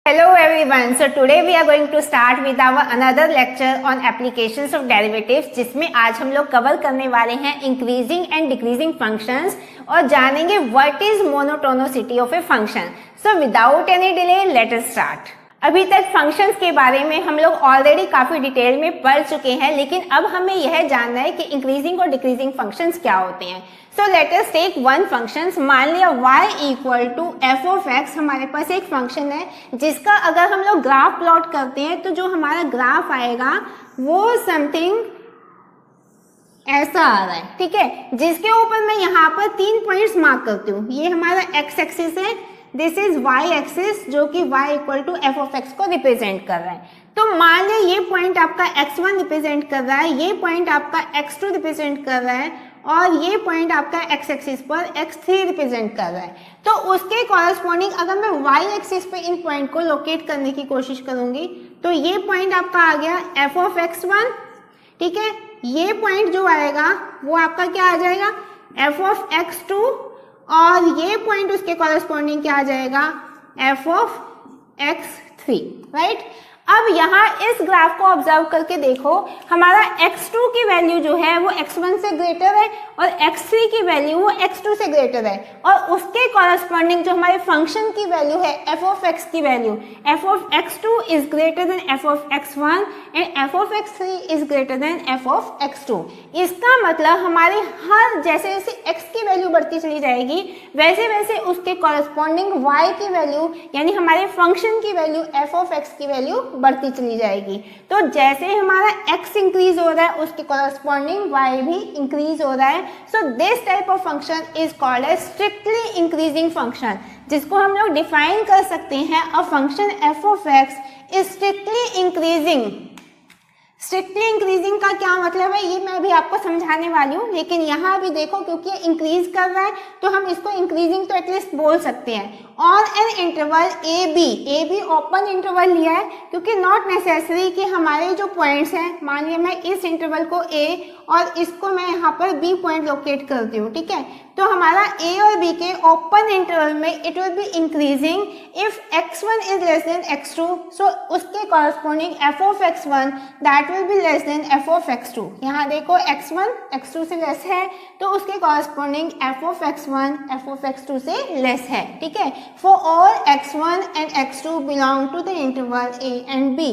Hello everyone. So today we are going to start with our another lecture on applications of derivatives जिसमें आज हम लोग cover करने वाले हैं increasing and decreasing functions और जानेंगे what is monotonicity of a function. So without any delay let us start. अभी तक फंक्शंस के बारे में हम लोग ऑलरेडी काफी डिटेल में पढ़ चुके हैं, लेकिन अब हमें यह जानना है कि इंक्रीजिंग और डिक्रीजिंग फंक्शंस क्या होते हैं. So let us take one function. मान लिया y equal to F of X हमारे पास एक फंक्शन है जिसका अगर हम लोग ग्राफ प्लॉट करते हैं तो जो हमारा ग्राफ आएगा वो समथिंग ऐसा आ रहा है. ठीक है, जिसके ऊपर मैं यहाँ पर 3 पॉइंट्स मार्क करती हूँ. ये हमारा एक्स एक्सिस है, दिस इज वाई एक्सिस जो कि y equal to F of X को रिप्रेजेंट कर रहा है. तो मान लिया ये पॉइंट आपका x1 रिप्रेजेंट कर रहा है, ये पॉइंट आपका x2 रिप्रेजेंट कर रहा है और ये पॉइंट आपका x एक्सिस पर x3 रिप्रेजेंट कर रहा है. तो उसके कॉरस्पॉन्डिंग अगर मैं y एक्सिस पे इन पॉइंट को लोकेट करने की कोशिश करूंगी तो ये पॉइंट आपका आ गया f ऑफ x1. ठीक है, ये पॉइंट जो आएगा वो आपका क्या आ जाएगा f ऑफ x2 और ये पॉइंट उसके कॉरस्पॉन्डिंग क्या आ जाएगा f ऑफ x3. राइट, अब यहाँ इस ग्राफ को ऑब्जर्व करके देखो, हमारा x2 की वैल्यू जो है वो x1 से ग्रेटर है और x3 की वैल्यू वो x2 से ग्रेटर है और उसके कॉरस्पॉन्डिंग जो हमारे फंक्शन की वैल्यू है f ऑफ x की value f of x2 is greater than f of x1 and f of x3 is greater than f of x2. इसका मतलब हमारे हर जैसे जैसे x की वैल्यू बढ़ती चली जाएगी वैसे वैसे उसके कॉरस्पॉन्डिंग y की वैल्यू यानी हमारे फंक्शन की वैल्यू f ऑफ x की वैल्यू बढ़ती चली जाएगी. तो जैसे हमारा x इंक्रीज हो रहा है उसके कॉरस्पॉन्डिंग y भी इंक्रीज हो रहा है. So this type of function is called as strictly increasing function, जिसको हम लोग डिफाइन कर सकते हैं a function f of x is strictly increasing. Strictly increasing का क्या मतलब है ये मैं अभी आपको समझाने वाली हूँ, लेकिन यहाँ भी देखो क्योंकि ये इंक्रीज कर रहा है तो हम इसको इंक्रीजिंग तो एटलीस्ट बोल सकते हैं. और an interval A B open interval लिया है क्योंकि नॉट नेसेसरी कि हमारे जो पॉइंट्स हैं, मान लिया मैं इस इंटरवल को ए और इसको मैं यहाँ पर बी पॉइंट लोकेट करती हूँ. ठीक है, तो हमारा ए और बी के ओपन इंटरवल में it will be increasing if x1 is less then x2. सो उसके corresponding f of x1 that will be less than f of x2. यहाँ देखो x1 x2 से लेस है तो उसके corresponding f of x1 f of x2 से less है. ठीक है, for all x1 and x2 belong to the interval a and b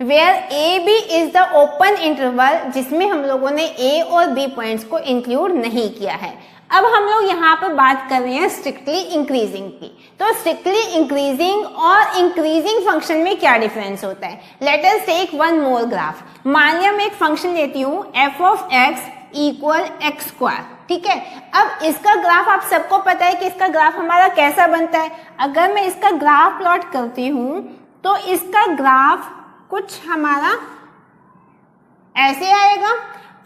where a b is the open interval जिसमें हम लोगों ने a और b पॉइंट्स को इंक्लूड नहीं किया है. अब हम लोग यहाँ पर बात कर रहे हैं स्ट्रिक्टली इंक्रीजिंग की. तो स्ट्रिक्टली इंक्रीजिंग और इंक्रीजिंग फंक्शन में क्या डिफरेंस होता है. Let us take one more graph. मान लिया मैं एक फंक्शन लेती हूँ f of x equal X square. ठीक है, अब इसका ग्राफ आप सबको पता है कि इसका ग्राफ हमारा कैसा बनता है. अगर मैं इसका ग्राफ प्लॉट करती हूँ तो इसका ग्राफ कुछ हमारा ऐसे आएगा.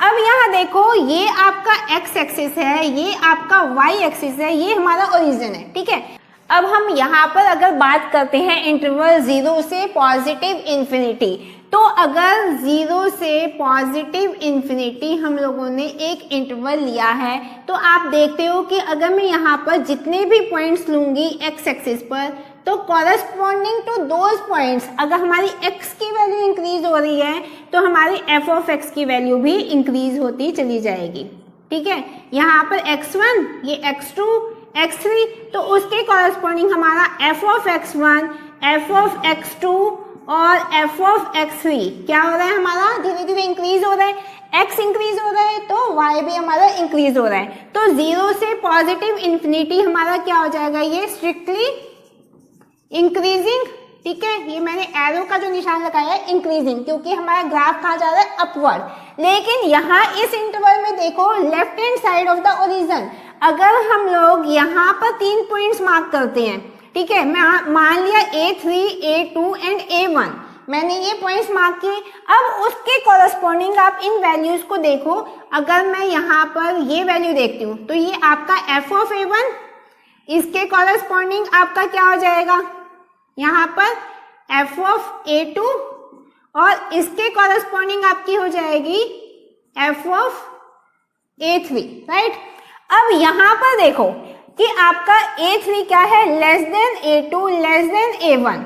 अब यहाँ देखो ये आपका x एक्सिस है, ये आपका y एक्सिस है, ये हमारा ओरिजिन है. ठीक है, अब हम यहाँ पर अगर बात करते हैं इंटरवल 0 से पॉजिटिव इंफिनिटी, तो अगर 0 से पॉजिटिव इंफिनिटी हम लोगों ने एक इंटरवल लिया है तो आप देखते हो कि अगर मैं यहाँ पर जितने भी पॉइंट्स लूंगी x एक्सिस पर तो कॉरस्पॉन्डिंग टू दोज पॉइंट्स अगर हमारी x की वैल्यू इंक्रीज हो रही है तो हमारी f ऑफ x की वैल्यू भी इंक्रीज होती चली जाएगी. ठीक है, यहाँ पर x1 ये x2 x3 तो उसके कॉरस्पॉन्डिंग हमारा f of x1 f of x2 और f ऑफ x3 क्या हो रहा है हमारा धीरे धीरे इंक्रीज हो रहा है. x इंक्रीज हो रहा है तो y भी हमारा इंक्रीज हो रहा है. तो 0 से पॉजिटिव इंफिनिटी हमारा क्या हो जाएगा ये स्ट्रिक्टली इंक्रीजिंग. ठीक है, ये मैंने एरो का जो निशान लगाया है इंक्रीजिंग क्योंकि हमारा ग्राफ कहाँ जा रहा है अपवर्ड. लेकिन यहाँ इस इंटरवल में देखो left hand side of the origin अगर हम लोग यहाँ पर 3 पॉइंट्स मार्क करते हैं. ठीक है, मैं मान लिया A3 A2 एंड A1 मैंने ये पॉइंट्स मार्क किए. अब उसके कॉरस्पॉन्डिंग आप इन वैल्यूज को देखो. अगर मैं यहाँ पर ये वैल्यू देखती हूँ तो ये आपका f ऑफ A1 इसके कॉरस्पॉन्डिंग आपका क्या हो जाएगा यहाँ पर f ऑफ A2 और इसके कॉरस्पॉन्डिंग आपकी हो जाएगी f ऑफ A3. राइट, अब यहाँ पर देखो कि आपका A3 क्या है less than A2 less than A1.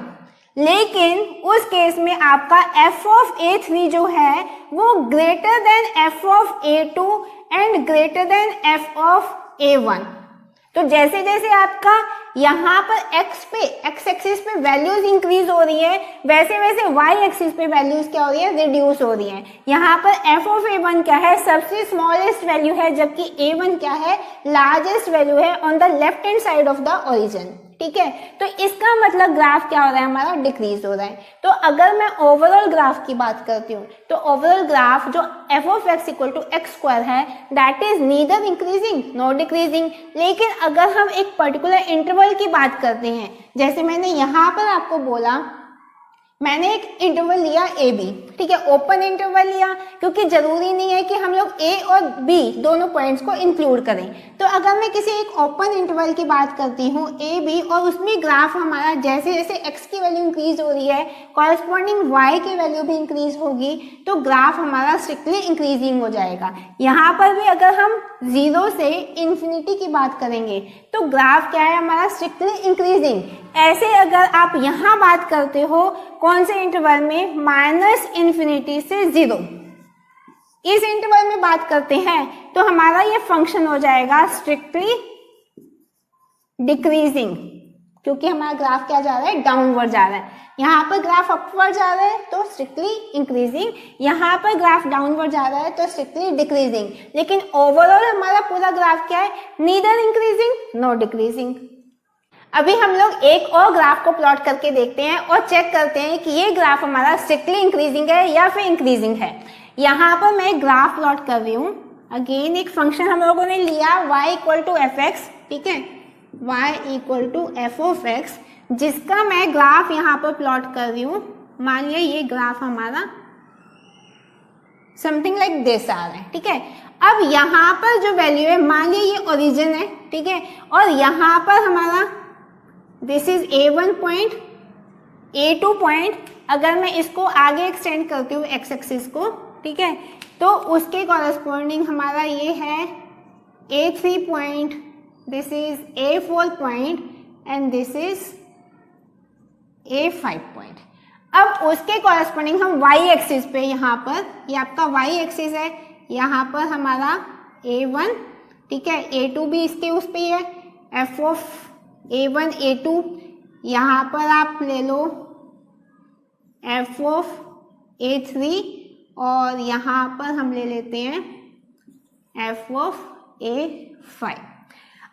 लेकिन उस केस में आपका f ऑफ a3 जो है वो greater than f of a2 and greater than f of a1। तो जैसे जैसे आपका यहाँ पर x एक्सिस पे वैल्यूज इंक्रीज हो रही है, वैसे वैसे y एक्सिस पे वैल्यूज क्या हो रही है, रिड्यूस हो रही है। यहाँ पर f ऑफ a1 क्या है, सबसे स्मॉलेस्ट वैल्यू है, जबकि a1 क्या है, लार्जेस्ट वैल्यू है on the left hand side of the origin. ठीक है, तो इसका मतलब ग्राफ क्या हो रहा है, हमारा डिक्रीज हो रहा है। तो अगर मैं ओवरऑल ग्राफ की बात करती हूँ तो ओवरऑल ग्राफ जो f of x equal to x square है that is neither increasing not decreasing. लेकिन अगर हम एक पर्टिकुलर इंटरवल की बात करते हैं, जैसे मैंने यहाँ पर आपको बोला, मैंने एक इंटरवल लिया ए बी, ठीक है, ओपन इंटरवल लिया, क्योंकि जरूरी नहीं है कि हम लोग ए और बी दोनों पॉइंट्स को इंक्लूड करें। तो अगर मैं किसी एक ओपन इंटरवल की बात करती हूँ ए बी, और उसमें ग्राफ हमारा जैसे जैसे एक्स की वैल्यू इंक्रीज हो रही है, कॉरेस्पॉन्डिंग वाई की वैल्यू भी इंक्रीज होगी, तो ग्राफ हमारा स्ट्रिक्टली इंक्रीजिंग हो जाएगा। यहाँ पर भी अगर हम 0 से इन्फिनिटी की बात करेंगे तो ग्राफ क्या है, हमारा स्ट्रिक्टली इंक्रीजिंग। ऐसे अगर आप यहाँ बात करते हो कौन से इंटरवल में, माइनस इन्फिनिटी से 0, इस इंटरवल में बात करते हैं तो हमारा ये फंक्शन हो जाएगा स्ट्रिक्टली डिक्रीजिंग, क्योंकि हमारा ग्राफ क्या जा रहा है, डाउनवर्ड जा रहा है। यहाँ पर ग्राफ अपवर्ड जा रहा है तो स्ट्रिक्टली इंक्रीजिंग, यहाँ पर ग्राफ डाउनवर्ड जा रहा है तो स्ट्रिक्टली डिक्रीजिंग। लेकिन ओवरऑल हमारा पूरा ग्राफ क्या है, नीदर इंक्रीजिंग नॉट डिक्रीजिंग। अभी हम लोग एक और ग्राफ को प्लॉट करके देखते हैं और चेक करते हैं कि ये ग्राफ हमारा स्ट्रिक्टली इंक्रीजिंग है या फिर इंक्रीजिंग है। यहाँ पर मैं ग्राफ प्लॉट कर रही हूँ। अगेन एक फंक्शन हम लोगों ने लिया y equal to F X, ठीक है, y equal to F of X, जिसका मैं ग्राफ यहाँ पर प्लॉट कर रही हूँ। मान लिया ये ग्राफ हमारा समथिंग लाइक दिस आ रहा है, ठीक है। अब यहाँ पर जो वैल्यू है, मान लिया ये ओरिजिन है, ठीक है, और यहाँ पर हमारा this is a1 point, a2 point. अगर मैं इसको आगे एक्सटेंड करती हूँ एक्स एक्सिस को, ठीक है, तो उसके कॉरेस्पॉन्डिंग हमारा ये है a3 point, this is a4 point and this is a5 point. अब उसके कॉरेस्पॉन्डिंग हम y एक्सिस पे, यहाँ पर ये आपका y एक्सिस है, यहाँ पर हमारा a1, ठीक है, a2 भी इसके उस पे है, f ऑफ a1 a2, यहाँ पर आप ले लो f ऑफ a3, और यहाँ पर हम ले लेते हैं f ऑफ a5।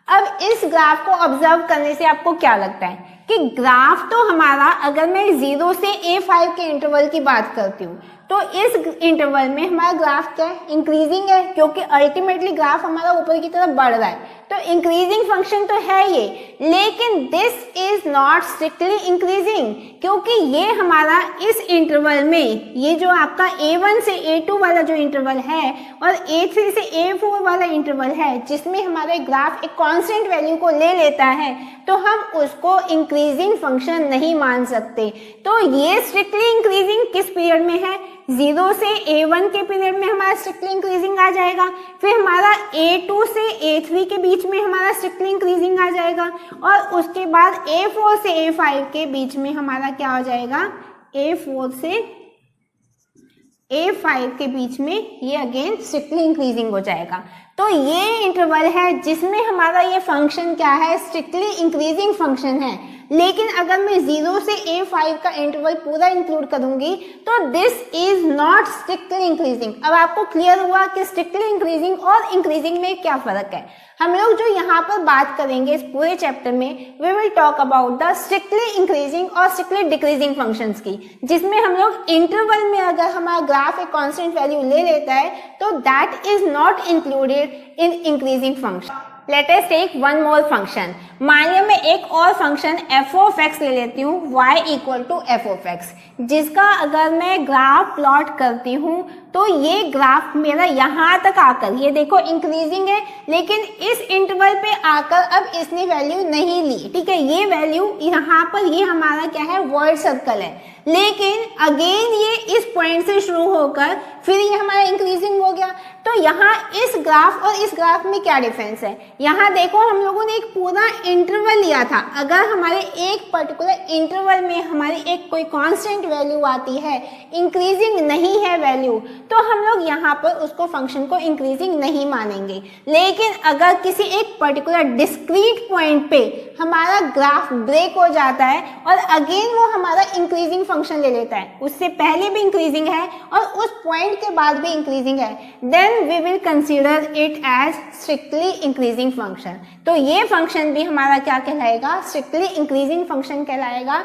अब इस ग्राफ को ऑब्जर्व करने से आपको क्या लगता है कि ग्राफ तो हमारा, अगर मैं 0 से a5 के इंटरवल की बात करती हूँ तो इस इंटरवल में हमारा ग्राफ क्या है, इंक्रीजिंग है, क्योंकि अल्टीमेटली ग्राफ हमारा ऊपर की तरफ बढ़ रहा है, तो इंक्रीजिंग फंक्शन तो है ये। लेकिन this is not strictly increasing, क्योंकि ये हमारा इस इंटरवल में, ये जो आपका a1 से a2 वाला जो इंटरवल है और a3 से a4 वाला इंटरवल है, जिसमें हमारे ग्राफ एक कांस्टेंट वैल्यू को ले लेता है, तो हम उसको इंक्रीजिंग फंक्शन नहीं मान सकते। तो ये स्ट्रिक्टली इंक्रीजिंग किस पीरियड में है, 0 से a1 के पीरियड में हमारा स्ट्रिक्टली इंक्रीजिंग आ जाएगा, फिर हमारा a2 से a3 के बीच में हमारा स्ट्रिक्टली इंक्रीजिंग आ जाएगा, और उसके बाद a4 से a5 के बीच में हमारा क्या हो जाएगा, a4 से a5 के बीच में ये अगेन स्ट्रिक्टली इंक्रीजिंग हो जाएगा। तो ये इंटरवल है जिसमें हमारा ये फंक्शन क्या है, स्ट्रिक्टली इंक्रीजिंग फंक्शन है। लेकिन अगर मैं 0 से a5 का इंटरवल पूरा इंक्लूड करूंगी तो this is not strictly increasing. अब आपको क्लियर हुआ कि स्ट्रिक्टली इंक्रीजिंग और इंक्रीजिंग में क्या फर्क है। हम लोग जो यहाँ पर बात करेंगे इस पूरे चैप्टर में, we will talk about the strictly increasing और स्ट्रिक्टली डिक्रीजिंग फंक्शंस की, जिसमें हम लोग इंटरवल में अगर हमारा ग्राफ एक कांस्टेंट वैल्यू ले लेता है तो that is not included in increasing function. Let us take one more function. मान लिया मैं एक और फंक्शन f ऑफ x ले लेती हूँ, y equal to F of X, जिसका अगर मैं ग्राफ प्लॉट करती हूँ तो ये ग्राफ मेरा यहाँ तक आकर, ये देखो इंक्रीजिंग है, लेकिन इस इंटरवल पे आकर अब इसने वैल्यू नहीं ली, ठीक है, ये वैल्यू यहाँ पर, ये हमारा क्या है, वर्ड सर्कल है, लेकिन अगेन ये इस पॉइंट से शुरू होकर फिर ये हमारा इंक्रीजिंग हो गया। तो यहाँ इस ग्राफ और इस ग्राफ में क्या डिफरेंस है, यहाँ देखो हम लोगों ने एक पूरा इंटरवल लिया था। अगर हमारे एक पर्टिकुलर इंटरवल में हमारी एक कोई कांस्टेंट वैल्यू आती है, इंक्रीजिंग नहीं है वैल्यू, तो हम लोग यहाँ पर उसको फंक्शन को इंक्रीजिंग नहीं मानेंगे। लेकिन अगर किसी एक पर्टिकुलर डिस्क्रीट पॉइंट पे हमारा ग्राफ ब्रेक हो जाता है और अगेन वो हमारा इंक्रीजिंग फंक्शन ले लेता है, उससे पहले भी इंक्रीजिंग है और उस पॉइंट के बाद भी इंक्रीजिंग है, then we will consider it as strictly increasing function. तो ये फंक्शन भी हमारा क्या कहलाएगा, स्ट्रिक्टली इंक्रीजिंग फंक्शन कहलाएगा,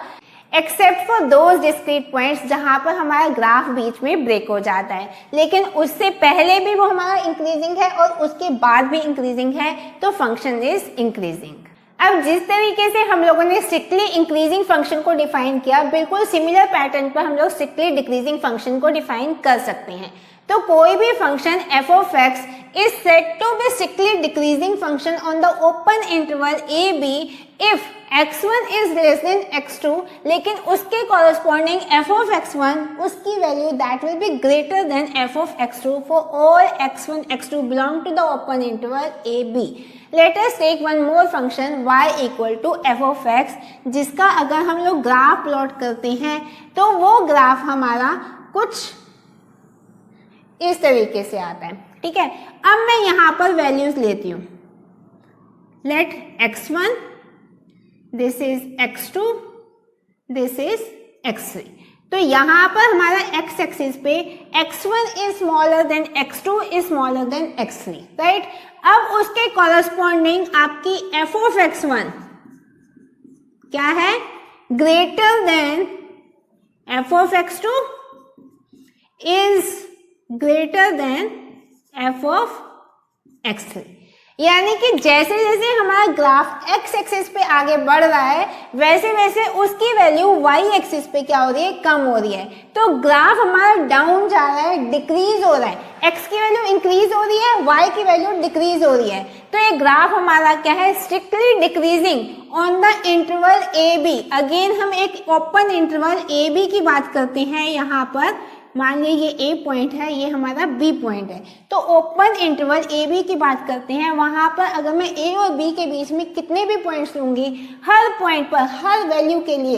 except for those discrete points जहां पर हमारा ग्राफ बीच में ब्रेक हो जाता है, लेकिन उससे पहले भी वो हमारा इंक्रीजिंग है और उसके बाद भी इंक्रीजिंग है, तो फंक्शन इज इंक्रीजिंग। अब जिस तरीके से हम लोगों ने स्ट्रिक्टली इंक्रीजिंग फंक्शन को डिफाइन किया, बिल्कुल सिमिलर पैटर्न पर हम लोग स्ट्रिक्टली डिक्रीजिंग फंक्शन को डिफाइन कर सकते हैं। तो कोई भी function f of x is said to be strictly decreasing function on the open interval a b if x1 is less than x2, लेकिन उसके corresponding f of x1 उसकी value that will be greater than f of x2 for all x1 x2 belong to the open interval a b। Let us take one more function y equal to f of x, जिसका अगर हम लोग graph plot करते हैं तो वो graph हमारा कुछ इस तरीके से आता है। ठीक है, अब मैं यहां पर वैल्यूज लेती हूं, let x1, this is x2, this is x3। तो यहां पर हमारा x एक्सिस पे x1 is smaller than x2 is smaller than x3, right. अब उसके कॉरस्पॉन्डिंग आपकी f of x1 क्या है, greater than f of x2 is greater than f of x3। यानी कि जैसे जैसे हमारा ग्राफ x एक्सिस पे आगे बढ़ रहा है, वैसे वैसे उसकी वैल्यू y एक्सिस पे क्या हो रही है, कम हो रही है। तो ग्राफ हमारा डाउन जा रहा है, डिक्रीज हो रहा है, x की वैल्यू इंक्रीज हो रही है, y की वैल्यू डिक्रीज हो रही है। तो ये ग्राफ हमारा क्या है, strictly decreasing on the interval A B. Again हम एक ओपन इंटरवल ए बी की बात करते हैं। यहाँ पर मान लीजिए ये ए पॉइंट है, ये हमारा बी पॉइंट है, तो ओपन इंटरवल ए बी की बात करते हैं। वहां पर अगर मैं ए और बी के बीच में कितने भी पॉइंट्स लूंगी, हर पॉइंट पर हर वैल्यू के लिए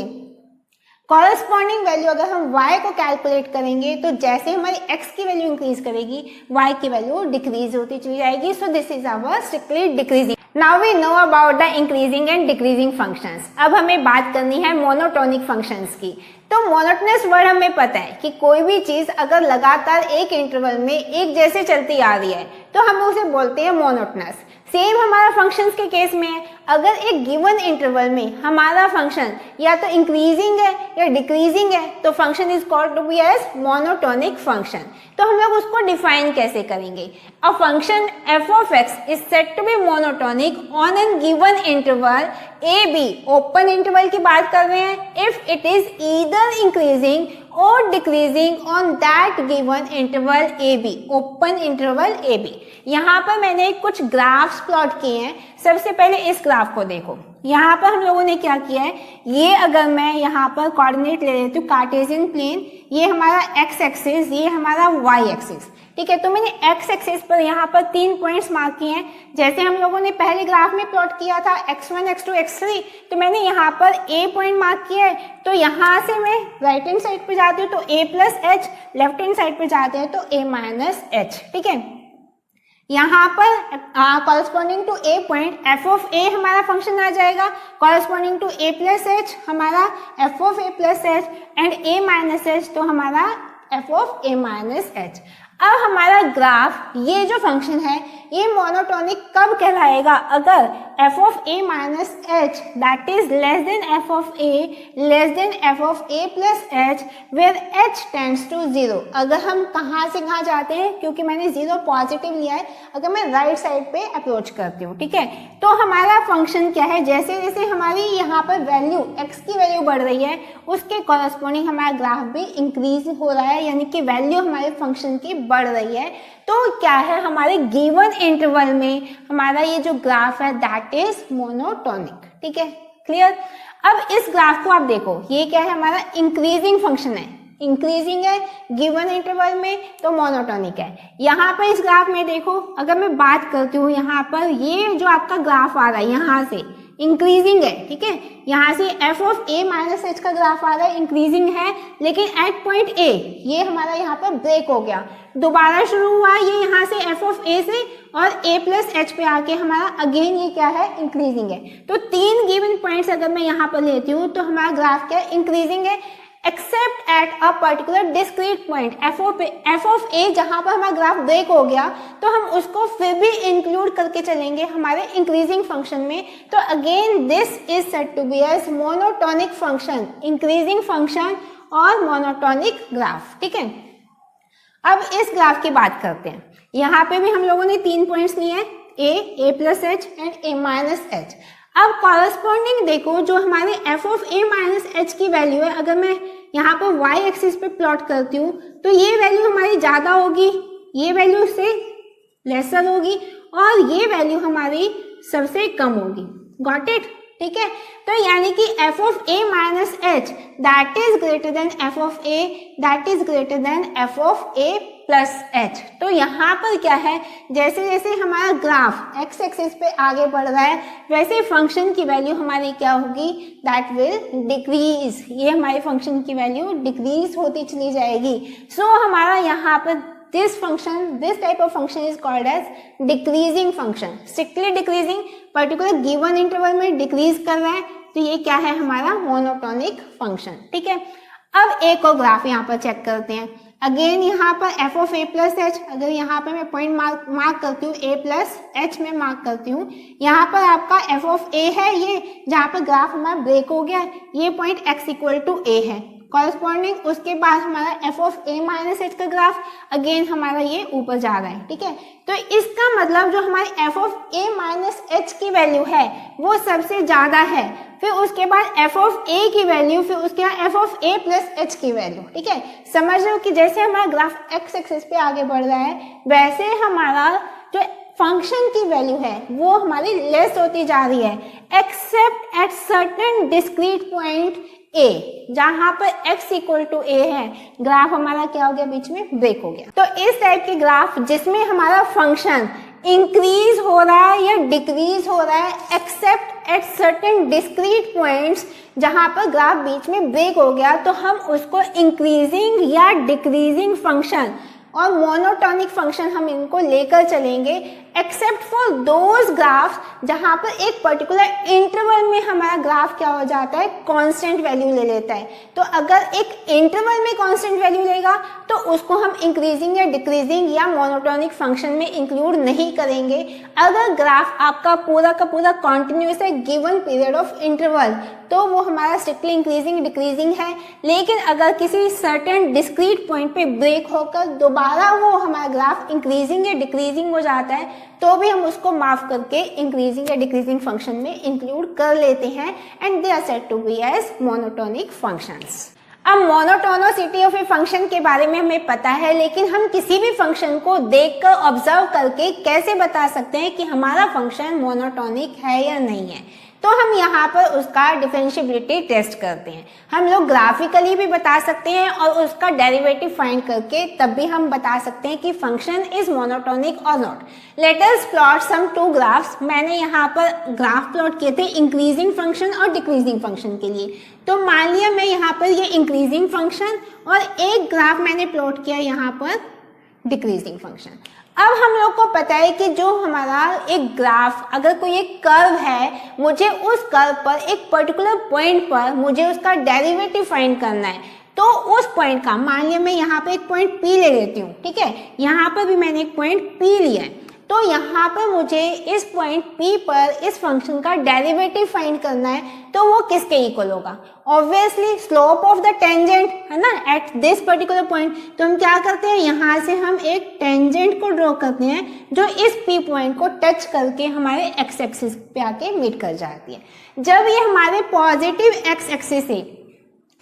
कॉरस्पॉन्डिंग वैल्यू अगर हम y को कैलकुलेट करेंगे, तो जैसे हमारी x की वैल्यू इंक्रीज करेगी, y की वैल्यू डिक्रीज होती चली जाएगी। So this is our strictly decreasing. Now we know about the increasing and decreasing functions. अब हमें बात करनी है मोनोटोनिक फंक्शंस की। तो मोनोटोनस वर्ड हमें पता है कि कोई भी चीज अगर लगातार एक इंटरवल में एक जैसे चलती आ रही है तो हम उसे बोलते हैं मोनोटोनस। सेम हमारा फंक्शंस के केस में है, अगर एक गिवन इंटरवल में हमारा फंक्शन या तो इंक्रीजिंग है या डिक्रीजिंग है तो function is called to be as monotonic function. तो हम लोग उसको डिफाइन कैसे करेंगे, a function f of x is said to be monotonic on an given interval A B, open interval की बात कर रहे हैं, if it is either increasing और decreasing on that given interval A B, open interval A B. यहाँ पर मैंने कुछ ग्राफ्स प्लॉट किए हैं। सबसे पहले इस ग्राफ को देखो, यहाँ पर हम लोगों ने क्या किया है, ये अगर मैं यहाँ पर कोऑर्डिनेट ले लेती हूँ कार्टेशियन प्लेन, ये हमारा x एक्सिस, ये हमारा y एक्सिस। ठीक है, तो मैंने x एक्सिस पर यहाँ पर 3 पॉइंट्स मार्क किए हैं, जैसे हम लोगों ने पहले ग्राफ में प्लॉट किया था x1 x2 x3। तो मैंने यहाँ पर a पॉइंट मार्क किया है, तो यहाँ से मैं राइट हैंड साइड पे जाती हूँ तो a plus h, left hand side पे जाते हैं तो a माइनस h। ठीक है, यहाँ पर corresponding to a point f of a हमारा फंक्शन आ जाएगा, corresponding to a plus h हमारा f of a plus h and a minus h तो हमारा f of a minus h। अब हमारा ग्राफ, ये जो फंक्शन है ये मोनोटोनिक कब कहलाएगा, अगर f of a minus h that is less than f of a less than f of a plus h where h tends to 0। अगर हम कहाँ से कहाँ जाते हैं, क्योंकि मैंने 0 पॉजिटिव लिया है, अगर मैं राइट साइड पे अप्रोच करती हूँ, ठीक है, तो हमारा फंक्शन क्या है, जैसे जैसे हमारी यहाँ पर वैल्यू x की वैल्यू बढ़ रही है उसके कॉरस्पॉन्डिंग हमारा ग्राफ भी इंक्रीज हो रहा है, यानी कि वैल्यू हमारे फंक्शन की बढ़ रही है। तो क्या है, हमारे गिवन इंटरवल में हमारा ये जो ग्राफ है दैट इज मोनोटोनिक। ठीक है, क्लियर। अब इस ग्राफ को आप देखो, ये क्या है, हमारा इंक्रीजिंग फंक्शन है, इंक्रीजिंग है, गिवन इंटरवल में तो मोनोटोनिक है। यहाँ पर इस ग्राफ में देखो, अगर मैं बात करती हूँ यहाँ पर, ये जो आपका ग्राफ आ रहा है यहाँ से इंक्रीजिंग है, ठीक है, यहाँ से F of A minus H का ग्राफ आ रहा है, इंक्रीजिंग है, लेकिन एट पॉइंट ए ये हमारा यहाँ पर ब्रेक हो गया, दोबारा शुरू हुआ ये यहाँ से एफ ऑफ ए से और ए प्लस एच पे आके हमारा अगेन ये क्या है, इंक्रीजिंग है। तो 3 गिवन पॉइंट्स अगर मैं यहाँ पर लेती हूँ तो हमारा ग्राफ क्या है, इंक्रीजिंग है, except at a particular discrete point F of A जहां पर हमारा ग्राफ ब्रेक हो गया तो हम उसको फिर भी इंक्लूड करके चलेंगे हमारे इंक्रीजिंग फंक्शन में। तो again this is said to be as monotonic function, increasing function और मोनोटोनिक ग्राफ, ठीक है। अब इस ग्राफ की बात करते हैं। यहाँ पे भी हम लोगों ने 3 पॉइंट्स लिए हैं, A plus H and A minus H. अब कॉरस्पॉन्डिंग देखो, जो हमारे F of A minus H की वैल्यू है, अगर मैं यहाँ पर वाई एक्सिस पे प्लॉट करती हूँ तो ये वैल्यू हमारी ज़्यादा होगी, ये वैल्यू से लेसर होगी और ये वैल्यू हमारी सबसे कम होगी। गॉट इट, ठीक है। तो यानी कि F of A minus H that is greater then F of A that is greater then F of A plus H. तो यहाँ पर क्या है, जैसे जैसे हमारा ग्राफ एक्स एक्सिस पे आगे बढ़ रहा है वैसे फंक्शन की वैल्यू हमारी क्या होगी, दैट विल डिक्रीज, ये हमारे फंक्शन की वैल्यू डिक्रीज होती चली जाएगी। सो हमारा यहाँ पर this type of function is called as decreasing function, strictly decreasing, particular given interval में डिक्रीज कर रहा है, तो ये क्या है हमारा मोनोटोनिक फंक्शन, ठीक है। अब एक और ग्राफ यहाँ पर चेक करते हैं। अगेन यहाँ पर F of A plus H, अगर यहाँ पे मैं पॉइंट मार्क करती हूँ, ए प्लस एच में मार्क करती हूँ, यहाँ पर आपका एफ ऑफ ए है, ये जहाँ पर ग्राफ हमारा ब्रेक हो गया, ये पॉइंट एक्स इक्वल टू ए है कॉरस्पॉन्डिंग। उसके बाद हमारा F of A minus H का ग्राफ अगेन हमारा ये ऊपर जा रहा है, ठीक है। तो इसका मतलब जो हमारे F of A minus H की वैल्यू है वो सबसे ज्यादा है, फिर उसके बाद एफ ऑफ ए की वैल्यू, फिर उसके बाद F of A plus H की वैल्यू, ठीक है। समझ लो कि जैसे हमारा ग्राफ एक्स एक्सिस पे आगे बढ़ रहा है वैसे हमारा जो फंक्शन की वैल्यू है वो हमारी लेस होती जा रही है, except at certain discrete point A, जहां पर x इक्वल टू ए है, ग्राफ हमारा क्या हो गया, बीच में ब्रेक हो गया। तो इस टाइप के ग्राफ जिसमें हमारा फंक्शन इंक्रीज हो रहा है या डिक्रीज हो रहा है except at certain discrete points, जहां पर ग्राफ बीच में ब्रेक हो गया, तो हम उसको इंक्रीजिंग या डिक्रीजिंग फंक्शन और मोनोटोनिक फंक्शन हम इनको लेकर चलेंगे, एक्सेप्ट फॉर दोज ग्राफ्स जहां पर एक पर्टिकुलर इंटरवल में हमारा ग्राफ क्या हो जाता है, कांस्टेंट वैल्यू ले लेता है। तो अगर एक इंटरवल में कांस्टेंट वैल्यू लेगा तो उसको हम इंक्रीजिंग या डिक्रीजिंग या मोनोटोनिक फंक्शन में इंक्लूड नहीं करेंगे। अगर ग्राफ आपका पूरा का पूरा कॉन्टिन्यूस है गिवन पीरियड ऑफ इंटरवल तो वो हमारा स्ट्रिक्टली इंक्रीजिंग डिक्रीजिंग है, लेकिन अगर किसी सर्टेन डिस्क्रीट पॉइंट पे ब्रेक होकर दोबारा वो हमारा ग्राफ इंक्रीजिंग या डिक्रीजिंग हो जाता है तो भी हम उसको माफ करके इंक्रीजिंग या डिक्रीजिंग फंक्शन में इंक्लूड कर लेते हैं and they are said to be as monotonic functions. अब मोनोटोनिसिटी ऑफ ए फंक्शन के बारे में हमें पता है, लेकिन हम किसी भी फंक्शन को देखकर ऑब्जर्व करके कैसे बता सकते हैं कि हमारा फंक्शन मोनोटोनिक है या नहीं है। तो हम यहाँ पर उसका डिफरेंशिएबिलिटी टेस्ट करते हैं। हम लोग ग्राफिकली भी बता सकते हैं और उसका डेरिवेटिव फाइंड करके तब भी हम बता सकते हैं कि फंक्शन इज मोनोटोनिक और not. Let us plot some 2 graphs. मैंने यहाँ पर ग्राफ प्लॉट किए थे इंक्रीजिंग फंक्शन और डिक्रीजिंग फंक्शन के लिए। तो मान लिया मैं यहाँ पर ये इंक्रीजिंग फंक्शन और एक ग्राफ मैंने प्लॉट किया यहाँ पर डिक्रीजिंग फंक्शन। अब हम लोग को पता है कि जो हमारा एक ग्राफ, अगर कोई एक कर्व है, मुझे उस कर्व पर एक पर्टिकुलर पॉइंट पर मुझे उसका डेरिवेटिव फाइंड करना है। तो उस पॉइंट का, मान लिया मैं यहाँ पे एक पॉइंट P ले लेती हूँ, ठीक है, यहाँ पर भी मैंने एक पॉइंट P लिया है, तो यहाँ पर मुझे इस पॉइंट P पर इस फंक्शन का डेरिवेटिव फाइंड करना है, तो वो किसके इक्वल होगा? Obviously slope of the tangent, है ना, एट दिस पर्टिकुलर पॉइंट। तो हम क्या करते हैं, यहाँ से हम एक टेंजेंट को ड्रॉ करते हैं जो इस P पॉइंट को टच करके हमारे एक्स एक्सिस पे आके मीट कर जाती है। जब ये हमारे पॉजिटिव एक्स एक्सिस से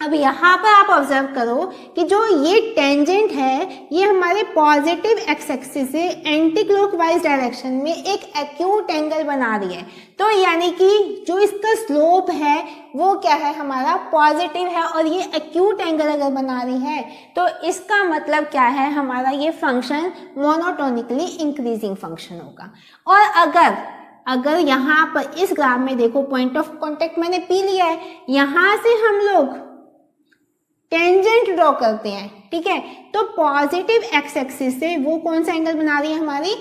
अब यहाँ पर आप ऑब्जर्व करो कि जो ये टेंजेंट है ये हमारे पॉजिटिव एक्स एक्सिस से एंटी क्लॉकवाइज डायरेक्शन में एक एक्यूट एंगल बना रही है। तो यानी कि जो इसका स्लोप है वो क्या है, हमारा पॉजिटिव है, और ये एक्यूट एंगल अगर बना रही है तो इसका मतलब क्या है, हमारा ये फंक्शन मोनोटोनिकली इंक्रीजिंग फंक्शन होगा। और अगर यहाँ पर इस ग्राफ में देखो, पॉइंट ऑफ कॉन्टेक्ट मैंने पी लिया है, यहाँ से हम लोग टेंजेंट ड्रॉ करते हैं, ठीक है। तो पॉजिटिव एक्स एक्सिस से वो कौन सा एंगल बना रही है, हमारी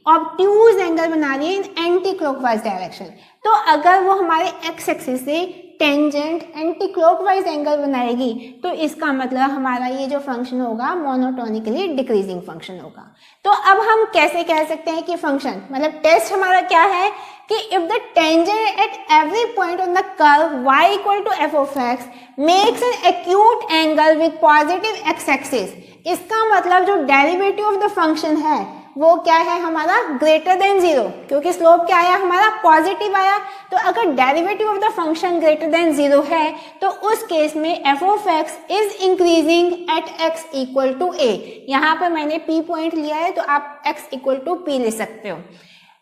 ऑब्ट्यूज एंगल बना रही है इन एंटी क्लॉकवाइज डायरेक्शन। तो अगर वो हमारे एक्स एक्सिस से टेंजेंट एंटी क्लॉकवाइज एंगल बनाएगी तो इसका मतलब हमारा ये जो फंक्शन होगा मोनोटोनिकली डिक्रीजिंग फंक्शन होगा। तो अब हम कैसे कह सकते हैं कि फंक्शन, मतलब टेस्ट हमारा क्या है कि if the tangent at every point on the curve y equal to F of x makes an acute angle with positive x axis, इसका मतलब जो डेरिवेटिव ऑफ द फंक्शन है वो क्या है, हमारा ग्रेटर देन जीरो, क्योंकि स्लोप क्या आया, हमारा पॉजिटिव आया। तो अगर derivative of the function greater than zero है तो उस केस में F of X is increasing at x equal to A. यहाँ पर मैंने पी पॉइंट लिया है तो आप एक्स इक्वल टू पी ले सकते हो।